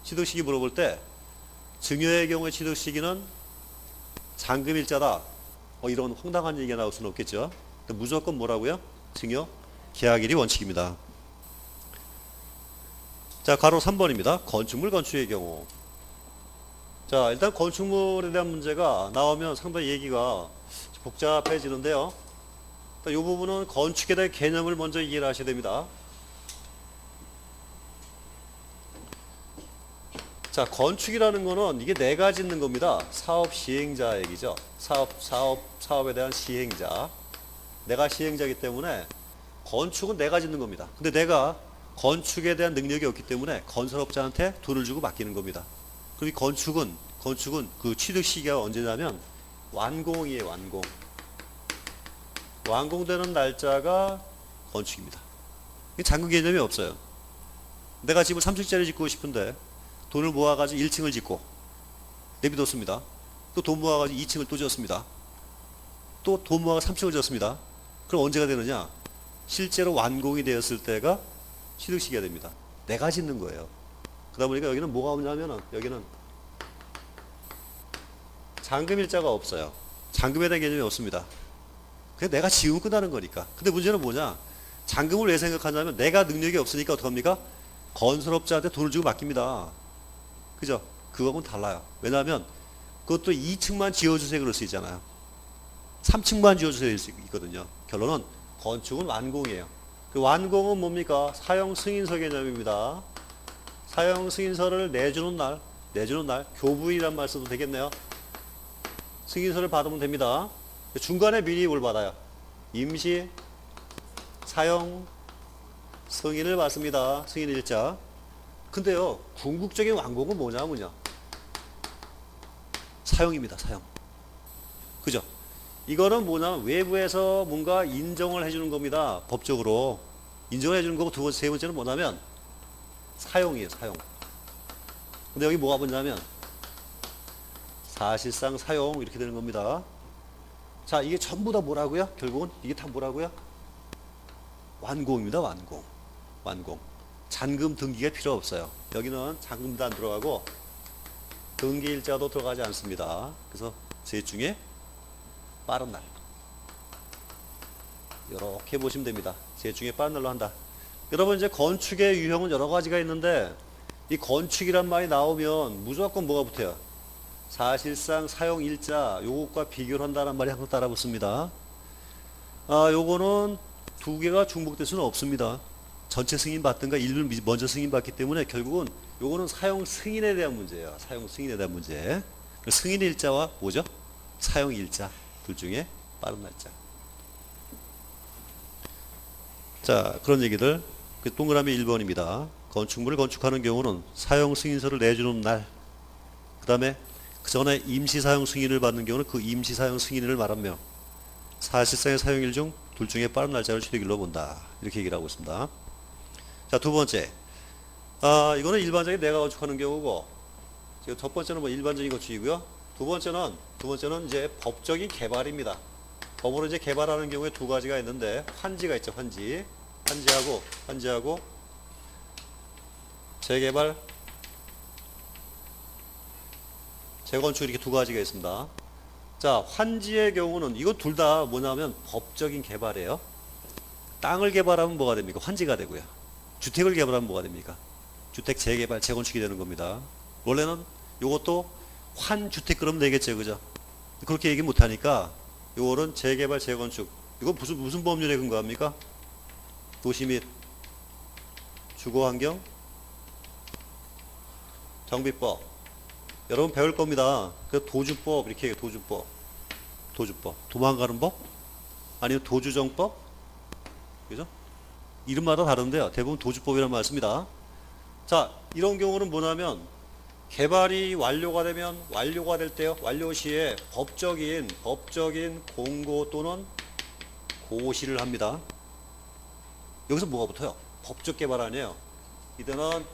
취득시기 물어볼 때 증여의 경우에 취득시기는 잔금일자다. 이런 황당한 얘기가 나올 수는 없겠죠. 무조건 뭐라고요? 증여 계약일이 원칙입니다. 자, 가로 3번입니다. 건축물 건축의 경우. 자, 일단 건축물에 대한 문제가 나오면 상당히 얘기가 복잡해지는데요. 이 부분은 건축에 대한 개념을 먼저 이해를 하셔야 됩니다. 자, 건축이라는 거는 이게 내가 짓는 겁니다. 사업 시행자 얘기죠. 사업에 대한 시행자. 내가 시행자이기 때문에 건축은 내가 짓는 겁니다. 근데 내가 건축에 대한 능력이 없기 때문에 건설업자한테 돈을 주고 맡기는 겁니다. 그럼 이 건축은 그 취득 시기가 언제냐면 완공이에요. 완공되는 날짜가 건축입니다. 잔금 개념이 없어요. 내가 집을 3층짜리 짓고 싶은데 돈을 모아가지고 1층을 짓고 내비뒀습니다. 또 돈 모아가지고 2층을 또 지었습니다. 또 돈 모아가 3층을 지었습니다. 그럼 언제가 되느냐? 실제로 완공이 되었을 때가 취득 시기가 됩니다. 내가 짓는 거예요. 그러다 보니까 여기는 뭐가 없냐면은 여기는 잔금일자가 없어요. 잔금에 대한 개념이 없습니다. 그냥 내가 지으면 끝나는 거니까. 근데 문제는 뭐냐? 잔금을 왜 생각하냐면 내가 능력이 없으니까 어떡합니까? 건설업자한테 돈을 주고 맡깁니다. 그죠? 그거하고는 달라요. 왜냐하면 그것도 2층만 지어주세요 그럴 수 있잖아요. 3층만 지어주세요 할 수 있거든요. 결론은 건축은 완공이에요. 그 완공은 뭡니까? 사용 승인서 개념입니다. 사용 승인서를 내주는 날 교부이란 말 써도 되겠네요. 승인서를 받으면 됩니다. 중간에 미리 뭘 받아요? 임시 사용 승인을 받습니다. 승인일자. 근데요, 궁극적인 완공은 뭐냐? 사용입니다. 사용. 그죠? 이거는 뭐냐면 외부에서 뭔가 인정을 해주는 겁니다. 법적으로. 인정을 해주는 거고 두 번째, 세 번째는 뭐냐면 사용이에요. 사용. 근데 여기 뭐가 뭐냐면 사실상 사용 이렇게 되는 겁니다. 자, 이게 전부 다 뭐라고요? 결국은 이게 다 뭐라고요? 완공입니다. 완공. 잔금 등기가 필요 없어요. 여기는 잔금도 안 들어가고 등기일자도 들어가지 않습니다. 그래서 셋 중에 빠른 날. 이렇게 보시면 됩니다. 셋 중에 빠른 날로 한다. 여러분 이제 건축의 유형은 여러 가지가 있는데 이 건축이란 말이 나오면 무조건 뭐가 붙어요? 사실상 사용일자 요것과 비교를 한다는 말이 항상 따라 붙습니다. 요거는 두 개가 중복될 수는 없습니다. 전체 승인 받든가 일부를 먼저 승인 받기 때문에 결국은 요거는 사용 승인에 대한 문제예요. 사용 승인에 대한 문제. 승인일자와 뭐죠? 사용일자 둘 중에 빠른 날짜. 자, 그런 얘기들. 동그라미 1번입니다. 건축물을 건축하는 경우는 사용 승인서를 내주는 날, 그 다음에 그 전에 임시 사용 승인을 받는 경우는 그 임시 사용 승인을 말하며 사실상의 사용일 중 둘 중에 빠른 날짜를 취득일로 본다. 이렇게 얘기를 하고 있습니다. 자, 두 번째. 이거는 일반적인 내가 건축하는 경우고, 지금 첫 번째는 뭐 일반적인 건축이고요. 두 번째는 이제 법적인 개발입니다. 법으로 이제 개발하는 경우에 두 가지가 있는데, 환지가 있죠, 환지하고, 재개발, 재건축 이렇게 두 가지가 있습니다. 자, 환지의 경우는 이거 둘 다 뭐냐면 법적인 개발이에요. 땅을 개발하면 뭐가 됩니까? 환지가 되고요. 주택을 개발하면 뭐가 됩니까? 주택 재개발, 재건축이 되는 겁니다. 원래는 이것도 환주택 그러면 되겠죠, 그죠? 그렇게 얘기 못하니까 요거는 재개발, 재건축. 이거 무슨 법률에 근거합니까? 도시 및 주거환경 정비법. 여러분 배울 겁니다. 그 도주법 이렇게 얘기해요. 도주법. 도망가는 법? 아니면 도주정법? 그죠? 이름마다 다른데요. 대부분 도주법이라는 말 씁니다. 자, 이런 경우는 뭐냐면 개발이 완료가 될 때요. 완료 시에 법적인 공고 또는 고시를 합니다. 여기서 뭐가 붙어요? 법적 개발 아니에요. 이때는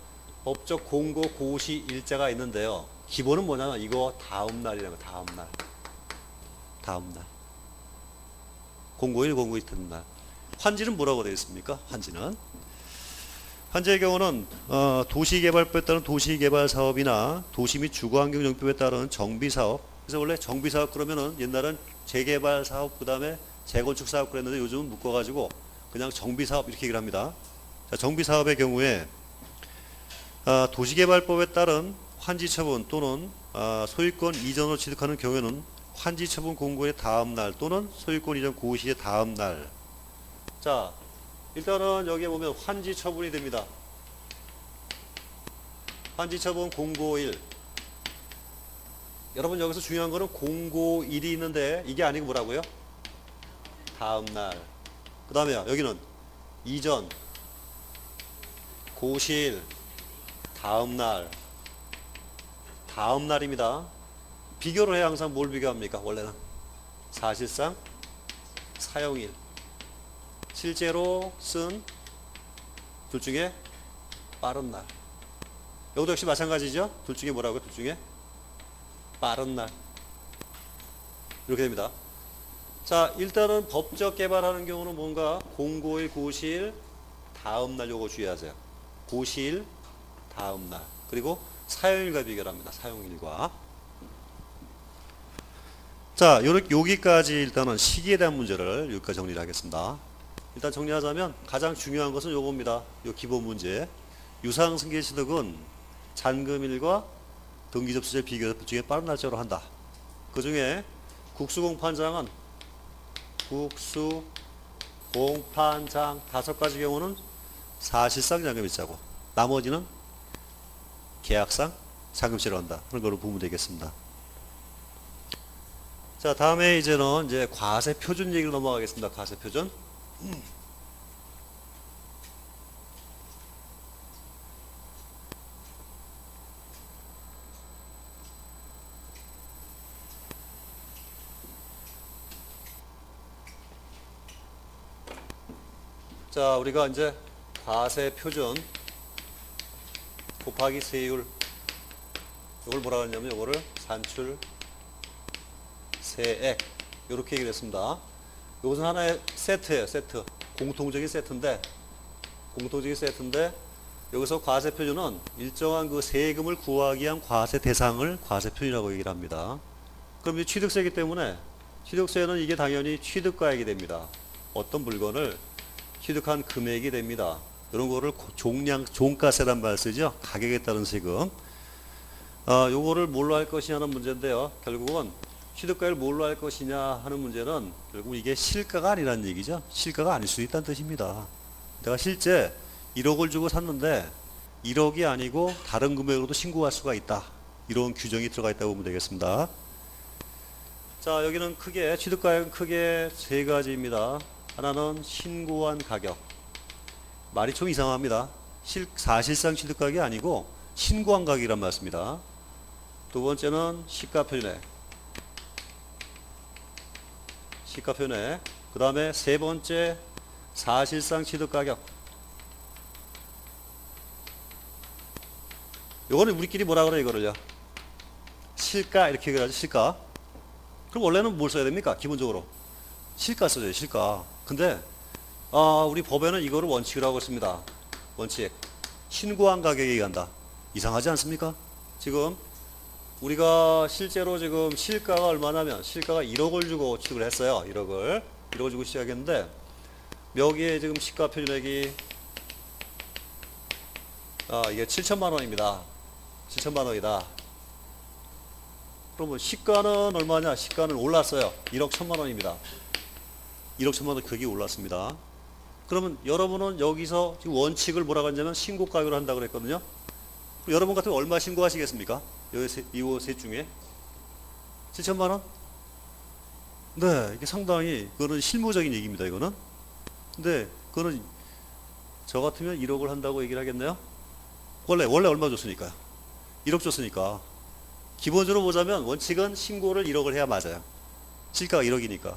법적 공고 고시 일자가 있는데요. 기본은 뭐냐면 이거 다음 날이라는 거. 다음 날. 공고일 되는 날. 환지는 뭐라고 되어 있습니까? 환지의 경우는 도시개발법에 따른 도시개발 사업이나 도시 및 주거환경 정비법에 따른 정비사업. 그래서 원래 정비사업 그러면은 옛날엔 재개발 사업 그다음에 재건축 사업 그랬는데 요즘은 묶어가지고 그냥 정비사업 이렇게 얘기를 합니다. 자, 정비사업의 경우에 도시개발법에 따른 환지처분 또는 소유권 이전으로 취득하는 경우에는 환지처분 공고의 다음 날 또는 소유권 이전 고시의 다음 날. 자, 일단은 여기에 보면 환지처분이 됩니다. 환지처분 공고일. 여러분 여기서 중요한 거는 공고일이 있는데 이게 아니고 뭐라고요? 다음 날. 그 다음에요. 여기는 이전, 고시일, 다음 날입니다. 비교를 해야 항상 뭘 비교합니까? 원래는 사실상 사용일. 실제로 쓴 둘 중에 빠른 날. 여기도 역시 마찬가지죠. 둘 중에 뭐라고요? 둘 중에 빠른 날 이렇게 됩니다. 자, 일단은 법적 개발하는 경우는 뭔가 공고일 고시일 다음 날 요거 주의하세요. 고시일 다음 날 그리고 사용일과 비교합니다. 사용일과. 자, 여기까지 일단은 시기에 대한 문제를 여기까지 정리를 하겠습니다. 일단 정리하자면 가장 중요한 것은 요겁니다. 요 기본 문제. 유상승계취득은 잔금일과 등기접수일 비교해서 그 중에 빠른 날짜로 한다. 그 중에 국수공판장은 국수공판장 5가지 경우는 사실상 잔금일자고 나머지는 계약상 잔금일자로 한다. 그런 거로 보면 되겠습니다. 자, 다음에 이제는 이제 과세 표준 얘기로 넘어가겠습니다. 과세 표준. 자, 우리가 이제 과세 표준 곱하기 세율 이걸 뭐라 그러냐면 이거를 산출 세액 이렇게 얘기를 했습니다. 이것은 하나의 세트예요. 세트. 공통적인 세트인데 여기서 과세 표준은 일정한 그 세금을 구하기 위한 과세 대상을 과세 표준이라고 얘기를 합니다. 그럼 이 취득세이기 때문에 취득세는 이게 당연히 취득가액이 됩니다. 어떤 물건을 취득한 금액이 됩니다. 이런 거를 종가세란 말 쓰죠. 가격에 따른 세금. 요거를 뭘로 할 것이냐는 문제인데요. 결국은 취득가액을 뭘로 할 것이냐 하는 문제는 결국 이게 실가가 아니라는 얘기죠. 실가가 아닐 수 있다는 뜻입니다. 내가 실제 1억을 주고 샀는데 1억이 아니고 다른 금액으로도 신고할 수가 있다. 이런 규정이 들어가 있다고 보면 되겠습니다. 자, 여기는 크게 취득가액은 크게 세 가지입니다. 하나는 신고한 가격. 말이 좀 이상합니다. 사실상 취득가격이 아니고 신고한 가격이란 말씀입니다. 두 번째는 시가표준액. 그 다음에 세 번째 사실상 취득가격. 요거는 우리끼리 뭐라 그래 이거를요. 실가 이렇게 얘기하죠. 실가. 그럼 원래는 뭘 써야 됩니까? 기본적으로 실가 써줘요. 실가. 근데 우리 법에는 이거를 원칙이라고 했습니다. 원칙. 신고한 가격에 얘기한다. 이상하지 않습니까? 지금 우리가 실제로 지금 실가가 얼마냐면 실가가 1억을 주고 취득을 했어요. 1억을 주고 시작했는데 여기에 지금 시가 표준액이 이게 7천만 원입니다. 7천만 원이다. 그러면 시가는 얼마냐? 시가는 올랐어요. 1억 1천만 원입니다. 1억 1천만 원 가격이 올랐습니다. 그러면 여러분은 여기서 지금 원칙을 뭐라고 하냐면 신고가격으로 한다고 그랬거든요. 여러분 같으면 얼마 신고하시겠습니까? 이 셋 중에 7천만 원? 네, 이게 상당히 그거는 실무적인 얘기입니다. 이거는. 근데 그거는 저 같으면 1억을 한다고 얘기를 하겠네요. 원래 얼마 줬으니까요. 1억 줬으니까. 기본적으로 보자면 원칙은 신고를 1억을 해야 맞아요. 시가가 1억이니까.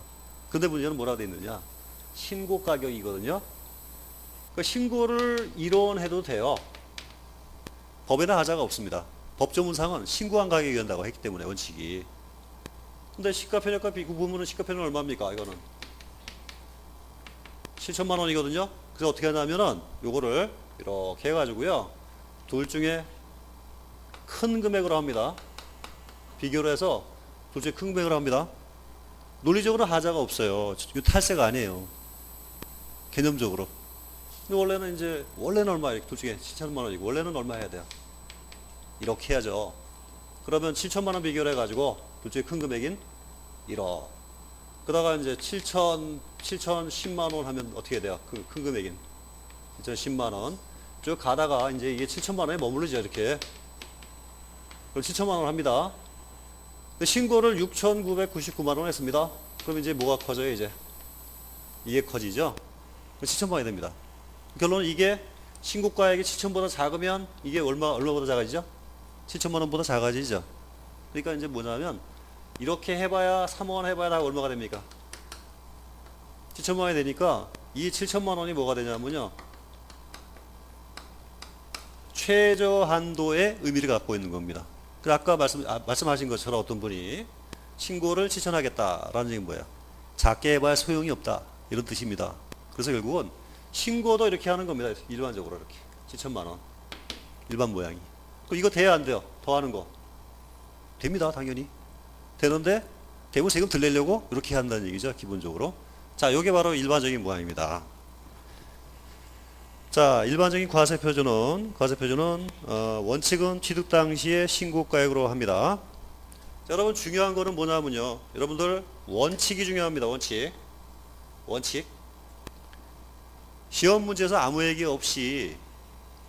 근데 문제는 뭐라 돼 있느냐? 신고 가격이거든요. 그 신고를 1원 해도 돼요. 법에는 하자가 없습니다. 법조문상은 신고한 가격이 된다고 했기 때문에 원칙이. 근데 시가편액과 비교부문은 시가편액은 얼마입니까? 이거는 7천만 원이거든요. 그래서 어떻게 하냐면은 요거를 이렇게 해가지고요. 둘 중에 큰 금액으로 합니다. 비교를 해서 둘 중에 큰 금액으로 합니다. 논리적으로 하자가 없어요. 이거 탈세가 아니에요. 개념적으로. 근데 원래는 얼마예요? 둘 중에 7천만 원이고 원래는 얼마 해야 돼요? 이렇게 해야죠. 그러면 7천만 원 비교를 해가지고 둘 중에 큰 금액인 1억. 그러다가 이제 7,010만 원 하면 어떻게 돼요? 그 큰 금액인 7,010만 원. 쭉 가다가 이제 이게 7천만 원에 머무르죠. 이렇게. 그럼 7천만 원 합니다. 신고를 6,999만 원 했습니다. 그럼 이제 뭐가 커져요? 이게 커지죠? 7천만 원이 됩니다. 결론은 이게 신고가액이 7천보다 작으면 이게 얼마보다 작아지죠? 7천만 원보다 작아지죠. 그러니까 이제 뭐냐면 이렇게 해봐야 3원 해봐야 다 얼마가 됩니까? 7천만 원이 되니까 이 7천만 원이 뭐가 되냐면요. 최저한도의 의미를 갖고 있는 겁니다. 아까 말씀하신 것처럼 어떤 분이 신고를 실천하겠다라는 얘기는 뭐예요? 작게 해봐야 소용이 없다 이런 뜻입니다. 그래서 결국은 신고도 이렇게 하는 겁니다. 일반적으로 이렇게 7천만 원 일반 모양이. 이거 돼야 안 돼요? 더 하는 거 됩니다. 당연히 되는데 대부분 세금 덜 내려고 이렇게 한다는 얘기죠. 기본적으로. 자, 이게 바로 일반적인 모양입니다. 자, 일반적인 과세표준은 원칙은 취득 당시의 신고가액으로 합니다. 자, 여러분 중요한 거는 뭐냐면요. 여러분들 원칙이 중요합니다. 원칙. 시험 문제에서 아무 얘기 없이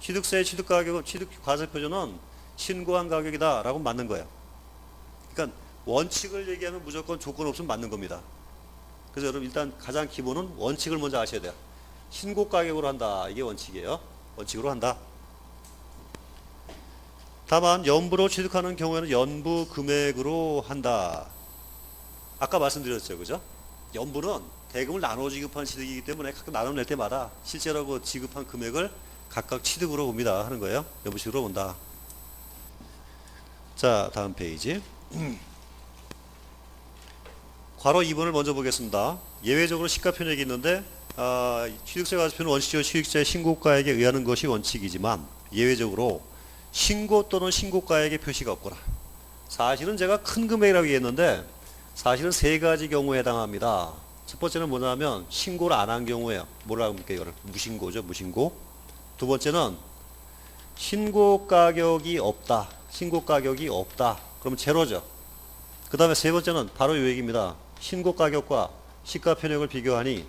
취득세 취득가격은 취득과세표준은 신고한 가격이다 라고 맞는 거예요. 그러니까 원칙을 얘기하면 무조건 조건 없으면 맞는 겁니다. 그래서 여러분 일단 가장 기본은 원칙을 먼저 아셔야 돼요. 신고 가격으로 한다. 이게 원칙이에요. 원칙으로 한다. 다만 연부로 취득하는 경우에는 연부 금액으로 한다. 아까 말씀드렸죠. 그죠? 연부는 대금을 나눠 지급한 취득이기 때문에 각각 나눠낼 때마다 실제로 그 지급한 금액을 각각 취득으로 봅니다. 하는 거예요. 연부식으로 본다. 자, 다음 페이지. 괄호 2번을 먼저 보겠습니다. 예외적으로 시가표액이 있는데 취득세 과세표는 원칙적으로 취득자의 신고가액에 의하는 것이 원칙이지만 예외적으로 신고 또는 신고가액의 표시가 없거나 사실은 제가 큰 금액이라고 얘기했는데 사실은 세 가지 경우에 해당합니다. 첫 번째는 뭐냐면 신고를 안 한 경우에요. 뭐라고 합니까? 이거를 무신고죠. 무신고. 두 번째는 신고 가격이 없다. 그러면 제로죠. 그 다음에 세 번째는 바로 이 얘기입니다. 신고 가격과 시가표액을 비교하니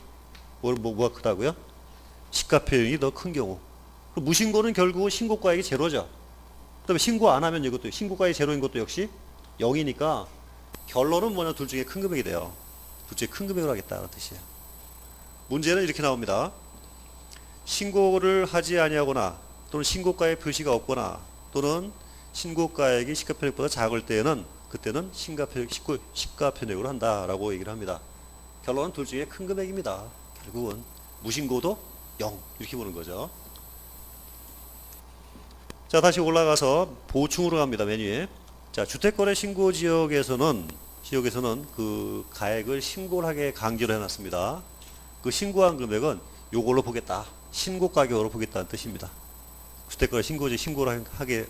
뭐가 크다고요? 시가표액이 더 큰 경우. 무신고는 결국은 신고가액이 제로죠. 그 다음에 신고 안 하면 이것도 신고가액이 제로인 것도 역시 0이니까 결론은 뭐냐 둘 중에 큰 금액이 돼요. 둘 중에 큰 금액을 하겠다는 뜻이에요. 문제는 이렇게 나옵니다. 신고를 하지 아니하거나 또는 신고가액 표시가 없거나 또는 신고가액이 시가표액보다 작을 때에는 그때는 시가표액으로 한다라고 얘기를 합니다. 결론은 둘 중에 큰 금액입니다. 결국은 무신고도 0 이렇게 보는 거죠. 자, 다시 올라가서 보충으로 갑니다. 메뉴에. 자, 주택거래 신고 지역에서는 그 가액을 신고를 하게 강제로 해놨습니다. 그 신고한 금액은 요걸로 보겠다. 신고 가격으로 보겠다는 뜻입니다. 주택거래 신고지 신고를 하게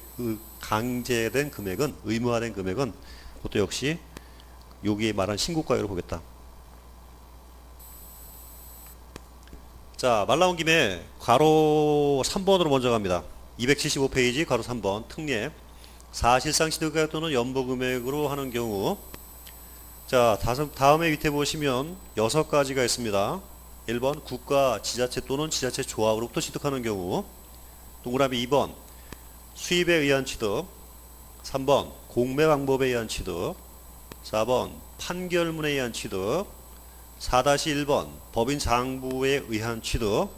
강제된 금액은 의무화된 금액은 그것도 역시 여기에 말한 신고 가격으로 보겠다. 자, 말 나온 김에 괄호 3번으로 먼저 갑니다. 275페이지 괄호 3번 특례 사실상 취득가격 또는 연보금액으로 하는 경우. 자, 다음에 밑에 보시면 6가지가 있습니다. 1번 국가, 지자체 또는 지자체 조합으로부터 취득하는 경우. 동그라미 2번 수입에 의한 취득. 3번 공매 방법에 의한 취득. 4번 판결문에 의한 취득. 4-1번 법인 장부에 의한 취득.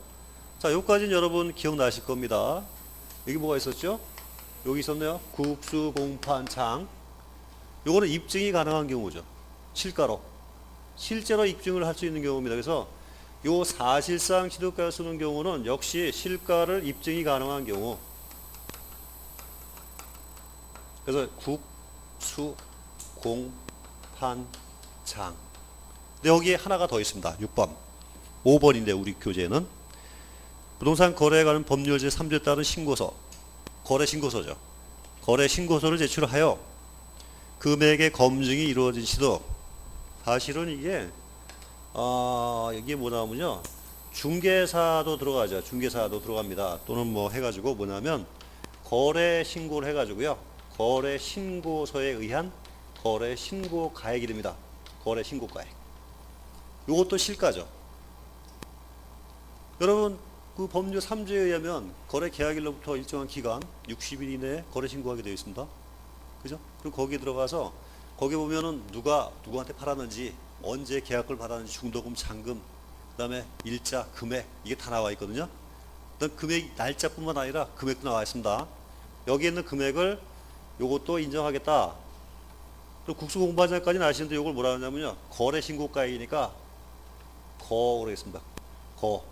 자, 여기까지는 여러분 기억나실 겁니다. 여기 뭐가 있었죠? 여기 있었네요. 국수, 공판, 장. 요거는 입증이 가능한 경우죠. 실가로. 실제로 입증을 할 수 있는 경우입니다. 그래서 요 사실상 취득가를 쓰는 경우는 역시 실가를 입증이 가능한 경우. 그래서 국, 수, 공, 판, 장. 근데 여기에 하나가 더 있습니다. 6번. 5번인데 우리 교재는 부동산 거래에 관한 법률 제3조에 따른 신고서. 거래 신고서죠. 거래 신고서를 제출하여 금액의 검증이 이루어진 시도. 사실은 이게 이게 뭐냐면요. 중개사도 들어가죠. 중개사도 들어갑니다. 또는 뭐 해가지고 뭐냐면 거래 신고를 해가지고요. 거래 신고서에 의한 거래 신고 가액이 됩니다. 거래 신고 가액. 이것도 실가죠. 여러분 그 법률 3조에 의하면 거래 계약일로부터 일정한 기간 60일 이내에 거래 신고하게 되어 있습니다. 그죠? 그리고 거기에 들어가서 거기 보면은 누가 누구한테 팔았는지 언제 계약을 받았는지 중도금, 잔금, 그 다음에 일자, 금액 이게 다 나와 있거든요. 그다음 금액 날짜뿐만 아니라 금액도 나와 있습니다. 여기 있는 금액을 요것도 인정하겠다. 또 국수공반장까지는 아시는데 요걸 뭐라 하냐면요. 거래 신고가액이니까 거로 하겠습니다. 거.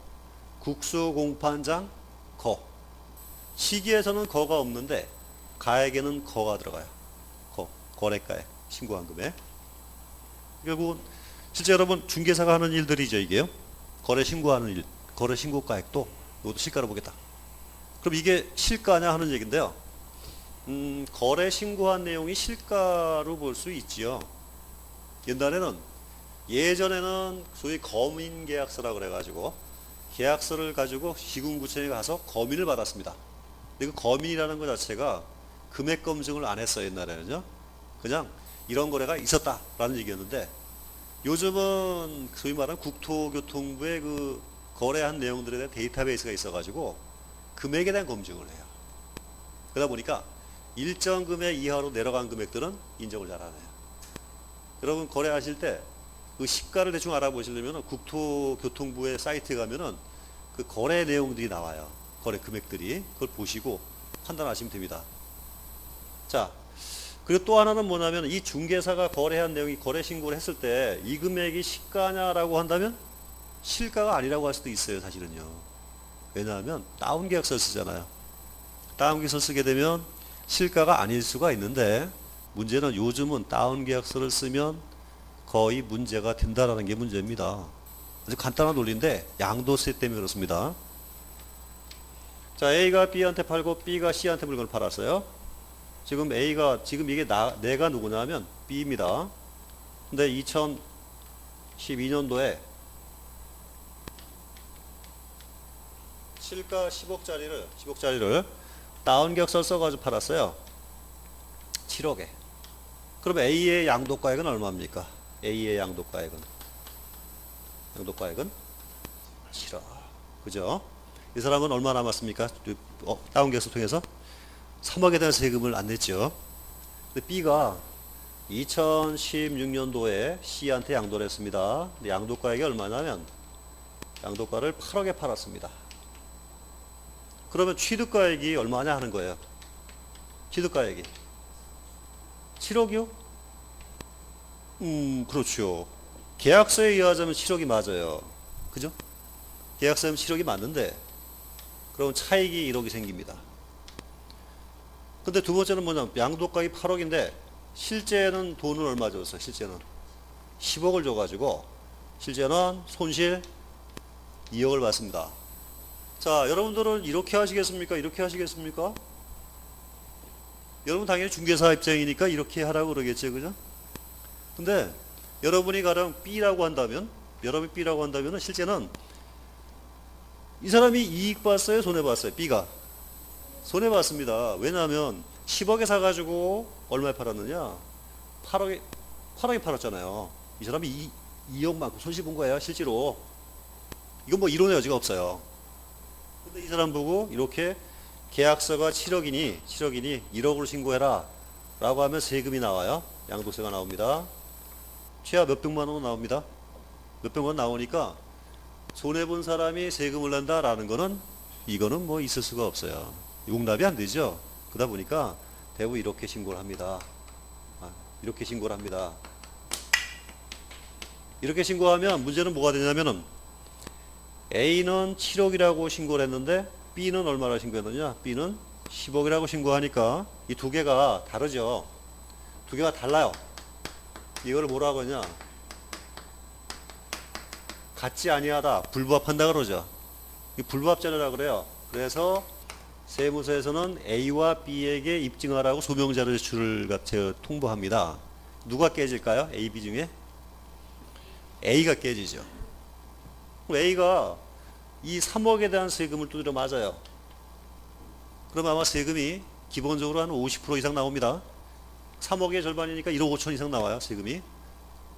국수공판장 거. 시기에서는 거가 없는데 가액에는 거가 들어가요. 거래가액, 신고한 금액. 결국은 실제 여러분 중개사가 하는 일들이죠, 이게요. 거래 신고하는 일, 거래 신고가액도 이것도 시가로 보겠다. 그럼 이게 실가냐 하는 얘기인데요. 거래 신고한 내용이 실가로 볼 수 있지요. 예전에는 소위 거민계약서라고 그래가지고 계약서를 가지고 시군구청에 가서 거민을 받았습니다. 근데 그 거민이라는 것 자체가 금액 검증을 안 했어요, 옛날에는요. 그냥 이런 거래가 있었다라는 얘기였는데, 요즘은 소위 말하는 국토교통부의 그 거래한 내용들에 대한 데이터베이스가 있어가지고 금액에 대한 검증을 해요. 그러다 보니까 일정 금액 이하로 내려간 금액들은 인정을 잘 안 해요. 여러분 거래하실 때 그 시가를 대충 알아보시려면 국토교통부의 사이트에 가면은 그 거래 내용들이 나와요. 거래 금액들이. 그걸 보시고 판단하시면 됩니다. 자, 그리고 또 하나는 뭐냐면 이 중개사가 거래한 내용이 거래 신고를 했을 때 이 금액이 시가냐라고 한다면 실가가 아니라고 할 수도 있어요, 사실은요. 왜냐하면 다운 계약서를 쓰잖아요. 다운 계약서 쓰게 되면 실가가 아닐 수가 있는데, 문제는 요즘은 다운 계약서를 쓰면 거의 문제가 된다라는 게 문제입니다. 아주 간단한 논리인데 양도세 때문에 그렇습니다. 자, A가 B한테 팔고 B가 C한테 물건을 팔았어요. 지금 지금 이게 내가 누구냐면 B입니다. 근데 2012년도에 실가 10억짜리를 다운 계약서를 써가지고 팔았어요. 7억에. 그럼 A의 양도가액은 얼마입니까? A의 양도가액은 7억. 그죠? 이 사람은 얼마 남았습니까? 다운 계약서 통해서 3억에 대한 세금을 안 냈죠. 근데 B가 2016년도에 C한테 양도를 했습니다. 근데 양도가액이 얼마냐면 양도가를 8억에 팔았습니다. 그러면 취득가액이 얼마냐 하는 거예요. 취득가액이 7억이요? 그렇죠. 계약서에 의하자면 7억이 맞아요. 그죠? 계약서면 7억이 맞는데, 그럼 차익이 1억이 생깁니다. 근데 두 번째는 뭐냐면, 양도가액이 8억인데, 실제는 돈을 얼마 줬어요? 실제는 10억을 줘가지고, 실제는 손실 2억을 받습니다. 자, 여러분들은 이렇게 하시겠습니까? 이렇게 하시겠습니까? 여러분 당연히 중개사 입장이니까 이렇게 하라고 그러겠죠, 그죠? 근데 여러분이 가령 B라고 한다면, 실제는 이 사람이 이익 봤어요, 손해 봤어요? B가 손해 봤습니다. 왜냐하면 10억에 사가지고 얼마에 팔았느냐? 8억에 팔았잖아요. 이 사람이 2억만큼 손실 본 거예요, 실제로. 이건 뭐 이론의 여지가 없어요. 근데 이 사람 보고 이렇게 계약서가 7억이니 1억으로 신고해라 라고 하면 세금이 나와요. 양도세가 나옵니다. 최하 몇백만 원 나옵니다. 몇백만 원 나오니까 손해본 사람이 세금을 낸다라는 거는, 이거는 뭐 있을 수가 없어요. 용납이 안 되죠. 그러다 보니까 대부분 이렇게 신고를 합니다. 이렇게 신고를 합니다. 이렇게 신고하면 문제는 뭐가 되냐면은, A는 7억이라고 신고를 했는데 B는 얼마나 신고했느냐? B는 10억이라고 신고하니까 이 두 개가 다르죠. 두 개가 달라요. 이거를 뭐라고 하냐? 같지 아니하다, 불부합한다 그러죠. 이 불부합자료라고 그래요. 그래서 세무서에서는 A와 B에게 입증하라고 소명자료 제출을 통보합니다. 누가 깨질까요? A, B 중에? A가 깨지죠. A가 이 3억에 대한 세금을 두드려 맞아요. 그럼 아마 세금이 기본적으로 한 50% 이상 나옵니다. 3억의 절반이니까 1억 5천 이상 나와요, 세금이.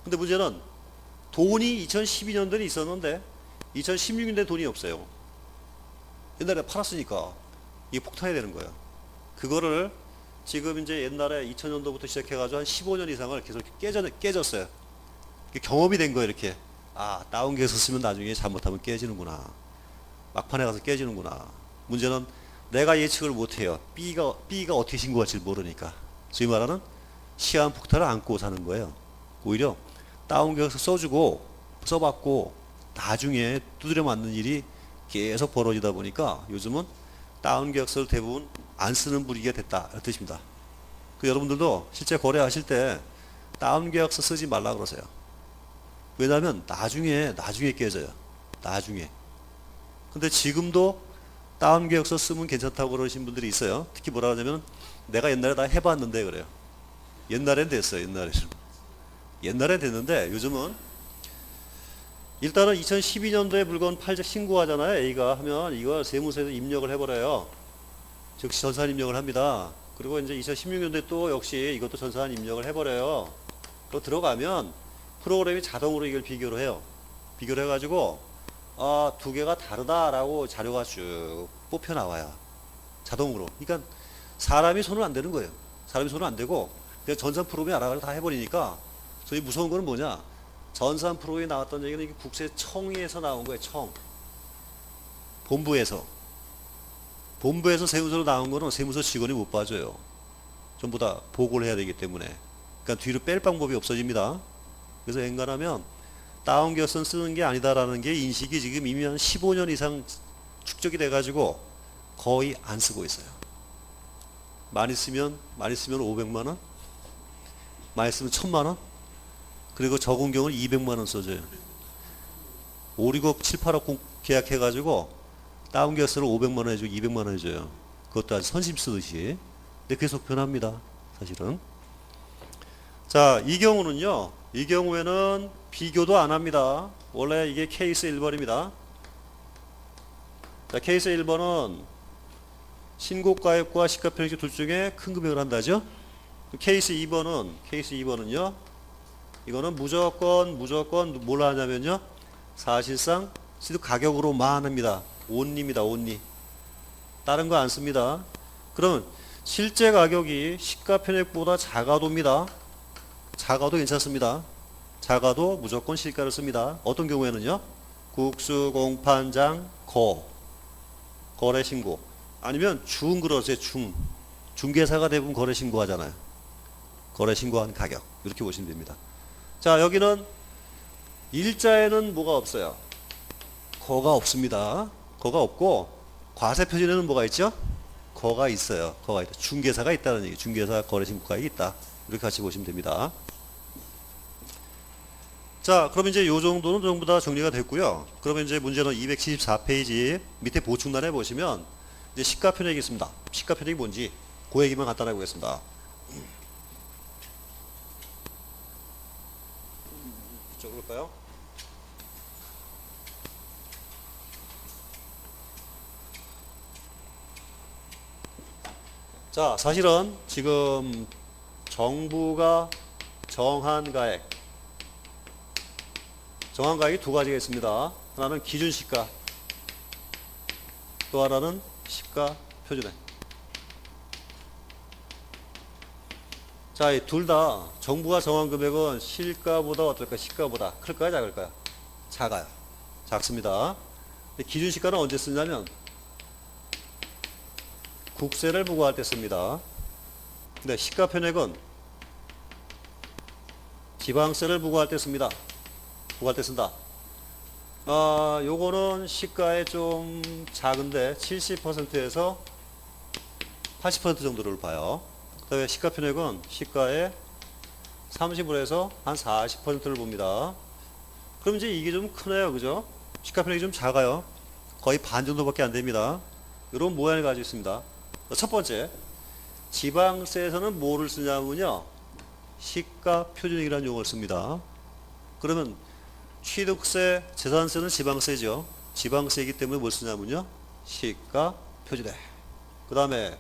근데 문제는 돈이 2012년도에 있었는데 2016년도에 돈이 없어요. 옛날에 팔았으니까 이게 폭탄이 되는 거예요. 그거를 지금 이제 옛날에 2000년도부터 시작해가지고 한 15년 이상을 계속 깨졌어요. 경험이 된 거예요, 이렇게. 다운 계약서 쓰면 나중에 잘못하면 깨지는구나. 막판에 가서 깨지는구나. 문제는 내가 예측을 못해요. B가 어떻게 신고할지 모르니까. 소위 말하는 시한폭탄을 안고 사는 거예요. 오히려 다운 계약서 써봤고 나중에 두드려 맞는 일이 계속 벌어지다 보니까 요즘은 다운 계약서를 대부분 안 쓰는 분위기가 됐다 이런 뜻입니다. 그 여러분들도 실제 거래하실 때 다운 계약서 쓰지 말라 그러세요. 왜냐하면 나중에 깨져요. 나중에. 근데 지금도 다운 계약서 쓰면 괜찮다고 그러신 분들이 있어요. 특히 뭐라 하냐면 내가 옛날에 다 해봤는데 그래요. 옛날엔 됐어요. 옛날엔 됐는데 요즘은 일단은 2012년도에 물건 팔자 신고하잖아요. A가 하면 이걸 세무서에서 입력을 해버려요. 즉시 전산 입력을 합니다. 그리고 이제 2016년도에 또 역시 이것도 전산 입력을 해버려요. 또 들어가면 프로그램이 자동으로 이걸 비교를 해요. 비교를 해가지고 두 개가 다르다라고 자료가 쭉 뽑혀 나와요. 자동으로. 그러니까 사람이 손은 안 되는 거예요. 사람이 손은 안 되고 그냥 전산 프로그램이 알아가지고 다 해버리니까. 저희 무서운 거는 뭐냐? 전산 프로그램이 나왔던 얘기는 이게 국세청에서 나온 거예요. 청. 본부에서 세무서로 나온 거는 세무서 직원이 못 봐줘요. 전부 다 보고를 해야 되기 때문에. 그러니까 뒤로 뺄 방법이 없어집니다. 그래서 엔간하면 다운 계약서 쓰는 게 아니다라는 게 인식이 지금 이미 한 15년 이상 축적이 돼가지고 거의 안 쓰고 있어요. 많이 쓰면 500만 원, 많이 쓰면 1000만 원, 그리고 적은 경우는 200만 원 써줘요. 5, 6억, 7, 8억 계약해가지고 다운 계약서를 500만 원 해주고 200만 원 해줘요. 그것도 아주 선심 쓰듯이. 근데 그게 속편합니다. 사실은. 자, 이 경우에는 비교도 안 합니다. 원래 이게 케이스 1번입니다. 자, 케이스 1번은 신고가액과 시가편익 둘 중에 큰 금액을 한다죠. 케이스 2번은요. 이거는 무조건 뭘 하냐면요. 사실상 시도 가격으로만 합니다. 온리입니다. 온리. 다른 거 안 씁니다. 그러면 실제 가격이 시가편익보다 작아도입니다. 작아도 괜찮습니다. 작아도 무조건 시가를 씁니다. 어떤 경우에는요. 국수, 공판장, 거래 신고. 아니면 그러세요. 중개사가 대부분 거래 신고 하잖아요. 거래 신고한 가격. 이렇게 보시면 됩니다. 자, 여기는 일자에는 뭐가 없어요? 거가 없습니다. 거가 없고 과세 표준에는 뭐가 있죠? 거가 있어요. 거가 있다. 중개사가 있다는 얘기. 중개사 거래 신고가액이 있다. 이렇게 같이 보시면 됩니다. 자, 그럼 이제 요 정도는 전부 다 정리가 됐고요. 그러면 이제 문제는 274페이지 밑에 보충란에 보시면 이제 시가편익이 있습니다. 시가편익이 뭔지 그 얘기만 간단하게 보겠습니다. 이쪽으로 볼까요? 자, 사실은 지금 정부가 정한 가액이 두 가지가 있습니다. 하나는 기준시가, 또 하나는 시가 표준액. 자, 이 둘 다 정부가 정한 금액은 실가보다 어떨까? 시가보다 클까요? 작을까요? 작아요. 작습니다. 기준시가는 언제 쓰냐면 국세를 부과할 때 씁니다. 근데 시가편액은 지방세를 부과할 때 씁니다. 부과할 때 쓴다. 요거는 시가에 좀 작은데 70%에서 80% 정도를 봐요. 그다음에 시가편액은 시가에 30%에서 한 40%를 봅니다. 그럼 이제 이게 좀 크네요. 그죠? 시가편액이 좀 작아요. 거의 반 정도밖에 안 됩니다. 이런 모양을 가지고 있습니다. 첫 번째, 지방세에서는 뭐를 쓰냐면요. 시가 표준액이라는 용어를 씁니다. 그러면 취득세, 재산세는 지방세죠. 지방세이기 때문에 뭘 쓰냐면요. 시가 표준액. 그 다음에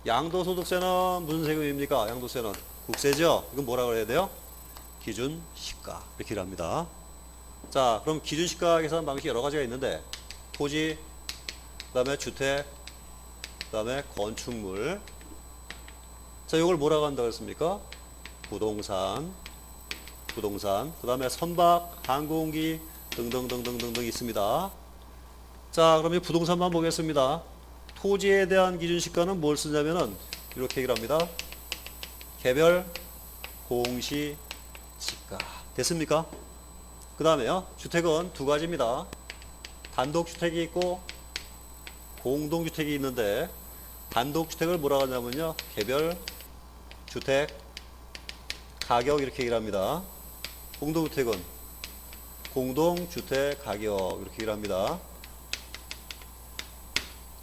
양도소득세는 무슨 세금입니까? 양도세는 국세죠. 이건 뭐라고 해야 돼요? 기준시가. 이렇게 합니다. 자, 그럼 기준시가 계산 방식이 여러 가지가 있는데 토지, 그 다음에 주택, 그 다음에 건축물. 자, 이걸 뭐라고 한다고 했습니까? 부동산, 그 다음에 선박, 항공기 등등등등등등 있습니다. 자, 그럼 이 부동산만 보겠습니다. 토지에 대한 기준시가는 뭘 쓰냐면은 이렇게 얘기를 합니다. 개별 공시지가. 됐습니까? 그 다음에요. 주택은 두 가지입니다. 단독주택이 있고 공동주택이 있는데 단독주택을 뭐라고 하냐면요. 개별 주택 가격 이렇게 얘기를 합니다. 공동주택은 공동주택 가격 이렇게 얘기를 합니다.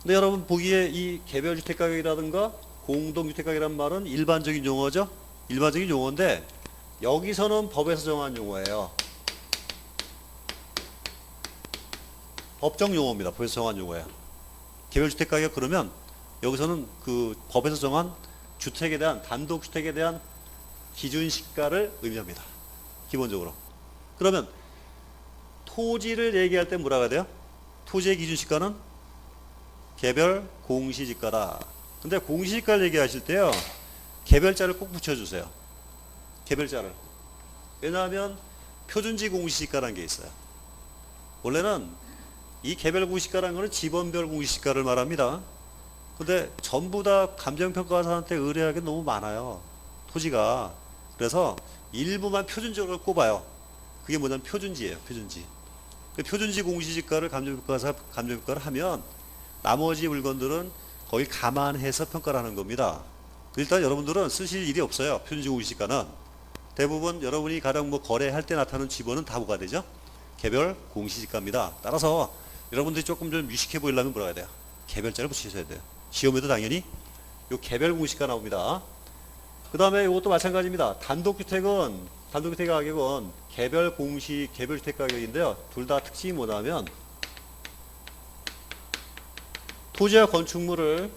근데 여러분 보기에 이 개별주택 가격이라든가 공동주택 가격이란 말은 일반적인 용어죠. 일반적인 용어인데 여기서는 법에서 정한 용어예요. 법정 용어입니다. 법에서 정한 용어예요. 개별주택 가격 그러면 여기서는 그 법에서 정한 주택에 대한 단독주택에 대한 기준시가를 의미합니다. 기본적으로. 그러면 토지를 얘기할 때 뭐라고 해야 돼요? 토지의 기준시가는 개별 공시지가다. 근데 공시지가를 얘기하실 때요. 개별자를 꼭 붙여주세요. 개별자를. 왜냐하면 표준지 공시지가라는 게 있어요. 원래는 이 개별 공시지가라는 것은 지번별 공시지가를 말합니다. 근데 전부 다 감정평가사한테 의뢰하기 너무 많아요. 토지가. 그래서 일부만 표준적으로 꼽아요. 그게 뭐냐면 표준지예요. 표준지. 그 표준지 공시지가를 감정평가를 하면 나머지 물건들은 거의 감안해서 평가를 하는 겁니다. 일단 여러분들은 쓰실 일이 없어요. 표준지 공시지가는. 대부분 여러분이 가령 뭐 거래할 때 나타나는 지번은 다 뭐가 되죠? 개별 공시지가입니다. 따라서 여러분들이 조금 좀 유식해 보이려면 뭐라 해야 돼요? 개별자를 붙이셔야 돼요. 시험에도 당연히 요 개별 공시지가 나옵니다. 그 다음에 이것도 마찬가지입니다. 단독주택 가격은 개별주택 가격인데요. 둘 다 특징이 뭐냐면 토지와 건축물을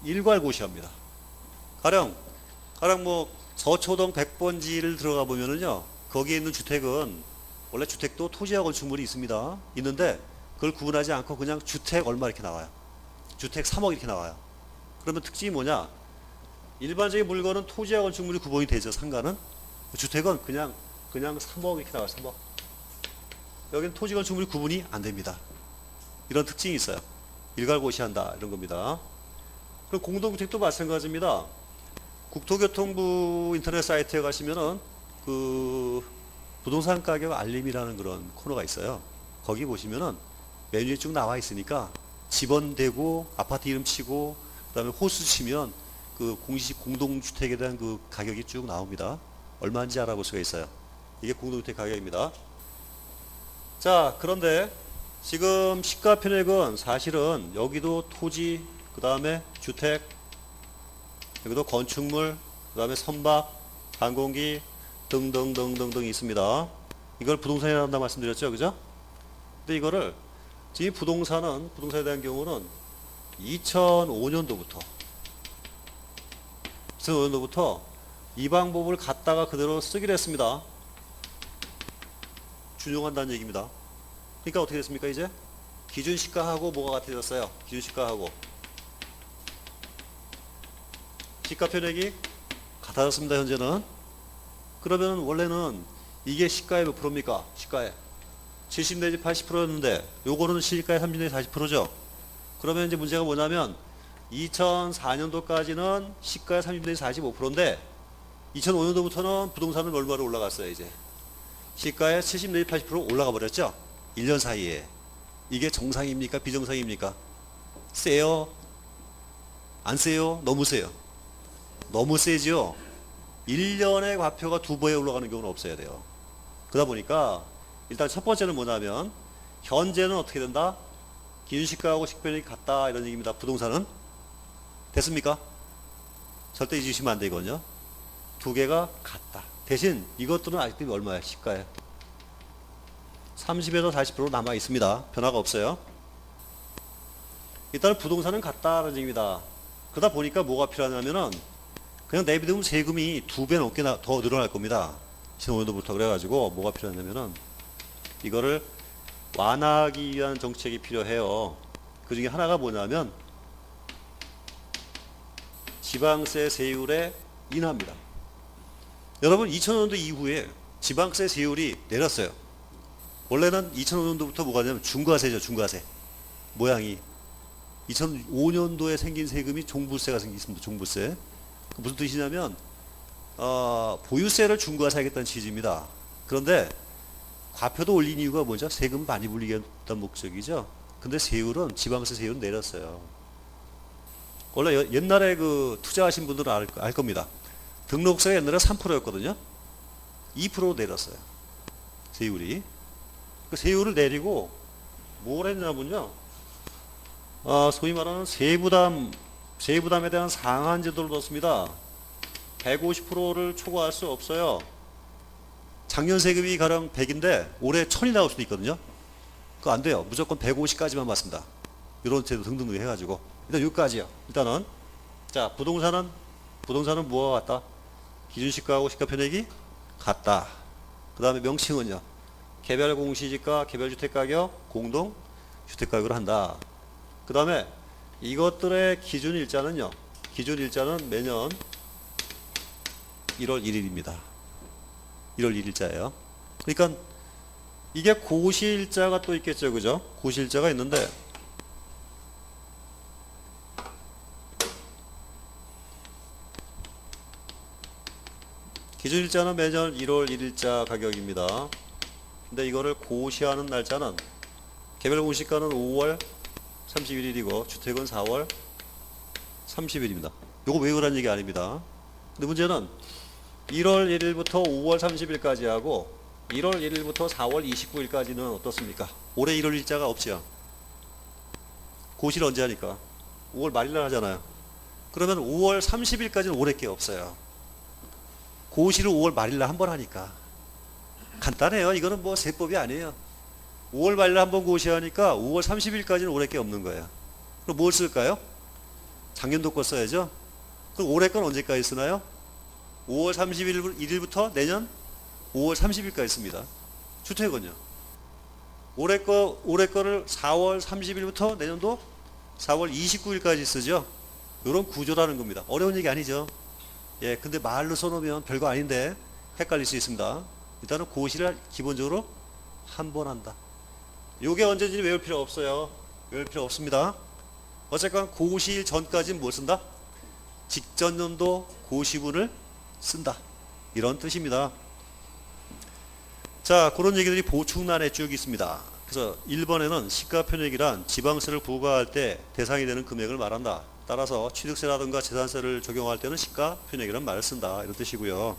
일괄고시합니다. 가령 뭐 서초동 100번지를 들어가 보면은요. 거기에 있는 주택은 원래 주택도 토지와 건축물이 있습니다. 있는데 그걸 구분하지 않고 그냥 주택 얼마 이렇게 나와요. 주택 3억 이렇게 나와요. 그러면 특징이 뭐냐? 일반적인 물건은 토지와 건축물이 구분이 되죠. 상가는. 주택은 그냥 3억 이렇게 나와요. 3억. 여기는 토지 건축물이 구분이 안 됩니다. 이런 특징이 있어요. 일괄고시한다 이런 겁니다. 그리고 공동주택도 마찬가지입니다. 국토교통부 인터넷 사이트에 가시면은 그 부동산 가격 알림이라는 그런 코너가 있어요. 거기 보시면은 메뉴에 쭉 나와 있으니까 집원되고 아파트 이름 치고 그다음에 호수 치면 그 공동주택에 대한 그 가격이 쭉 나옵니다. 얼마인지 알아볼 수가 있어요. 이게 공동주택 가격입니다. 자, 그런데 지금 시가편액은 사실은 여기도 토지, 그 다음에 주택, 여기도 건축물, 그 다음에 선박, 항공기 등등등등등 있습니다. 이걸 부동산이라고 한다 말씀드렸죠, 그죠? 근데 이거를 지금 부동산에 대한 경우는 2005년도부터 이 방법을 갖다가 그대로 쓰기로 했습니다. 준용한다는 얘기입니다. 그러니까 어떻게 됐습니까? 이제 기준시가하고 뭐가 같아졌어요? 기준시가하고 시가편액이 같아졌습니다. 현재는. 그러면 원래는 이게 시가의 몇 프로입니까? 시가의 70 내지 80%였는데 요거는 시가의 30 내지 40%죠. 그러면 이제 문제가 뭐냐면 2004년도까지는 시가의 30 내지 45%인데 2005년도부터는 부동산은 얼마로 올라갔어요? 이제 시가의 70 내지 80% 올라가 버렸죠. 1년 사이에. 이게 정상입니까? 비정상입니까? 세요? 안 세요? 너무 세요? 너무 세죠. 1년에 과표가 2배에 올라가는 경우는 없어야 돼요. 그러다 보니까 일단 첫 번째는 뭐냐면 현재는 어떻게 된다? 기준시가하고 시가편액이 같다 이런 얘기입니다. 부동산은. 됐습니까? 절대 잊으시면 안 되거든요. 두 개가 같다. 대신 이것들은 아직도 얼마야? 시가에 30에서 40% 남아 있습니다. 변화가 없어요. 일단 부동산은 같다는 얘기입니다. 그러다 보니까 뭐가 필요하냐면은 그냥 내비두면 세금이 2배 넘게 더 늘어날 겁니다. 2005년도부터. 그래가지고 뭐가 필요하냐면은 이거를 완화하기 위한 정책이 필요해요. 그 중에 하나가 뭐냐면 지방세 세율의 인하입니다. 여러분 2005년도 이후에 지방세 세율이 내렸어요. 원래는 2005년도부터 뭐가 되냐면 중과세죠. 중과세 모양이 2005년도에 생긴 세금이 종부세가 생겼습니다. 종부세. 무슨 뜻이냐면 보유세를 중과세하겠다는 취지입니다. 그런데 과표도 올린 이유가 뭐죠? 세금 많이 불리겠다는 목적이죠. 근데 세율은 지방세 세율은 내렸어요. 원래 옛날에 그 투자하신 분들은 알 겁니다. 등록세가 옛날에 3%였거든요. 2%로 내렸어요. 세율이. 그 세율을 내리고 뭘 했냐면요. 소위 말하는 세부담에 대한 상한 제도를 넣었습니다. 150%를 초과할 수 없어요. 작년 세금이 가령 100인데 올해 1000이 나올 수도 있거든요. 그거 안 돼요. 무조건 150까지만 받습니다. 이런 제도 등등 해가지고 일단 여기까지요. 일단은 자 부동산은 뭐가 같다? 기준시가하고 시가 편익이 같다. 그 다음에 명칭은요. 개별 공시지가, 개별주택 가격, 공동 주택 가격을 한다. 그 다음에 이것들의 기준 일자는요. 기준 일자는 매년 1월 1일입니다. 1월 1일자예요. 그러니까 이게 고시일자가 또 있겠죠. 그죠? 고시일자가 있는데 기준일자는 매년 1월 1일자 가격입니다. 근데 이거를 고시하는 날짜는 개별 공시가는 5월 31일이고 주택은 4월 30일입니다. 요거 외우라는 얘기 아닙니다. 근데 문제는 1월 1일부터 5월 30일까지 하고 1월 1일부터 4월 29일까지는 어떻습니까? 올해 1월 일자가 없지요. 고시를 언제 하니까? 5월 말일날 하잖아요. 그러면 5월 30일까지는 올해 게 없어요. 고시를 5월 말일날 한 번 하니까. 간단해요. 이거는 뭐 세법이 아니에요. 5월 말일날 한 번 고시하니까 5월 30일까지는 올해 게 없는 거예요. 그럼 뭘 쓸까요? 작년도 거 써야죠. 그럼 올해 건 언제까지 쓰나요? 5월 31일부터 내년 5월 30일까지 씁니다. 주택은요. 올해 거를 4월 30일부터 내년도 4월 29일까지 쓰죠. 이런 구조라는 겁니다. 어려운 얘기 아니죠. 예, 근데 말로 써놓으면 별거 아닌데 헷갈릴 수 있습니다. 일단은 고시를 기본적으로 한 번 한다. 요게 언제인지 외울 필요 없어요. 외울 필요 없습니다. 어쨌건 고시일 전까지는 뭘 쓴다? 직전 연도 고시분을 쓴다. 이런 뜻입니다. 자, 그런 얘기들이 보충란에 쭉 있습니다. 그래서 1번에는 시가편익이란 지방세를 부과할 때 대상이 되는 금액을 말한다. 따라서 취득세라든가 재산세를 적용할 때는 시가편익이란 말을 쓴다. 이런 뜻이고요.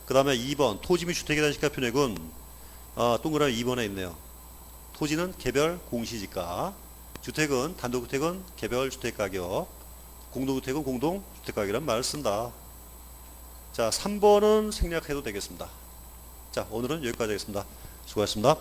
그 다음에 2번 토지 및 주택에 대한 시가편익은 동그라미 2번에 있네요. 토지는 개별 공시지가, 주택은 단독주택은 개별 주택가격, 공동주택은 공동주택가격이란 말을 쓴다. 자, 3번은 생략해도 되겠습니다. 자, 오늘은 여기까지 하겠습니다. 수고하셨습니다.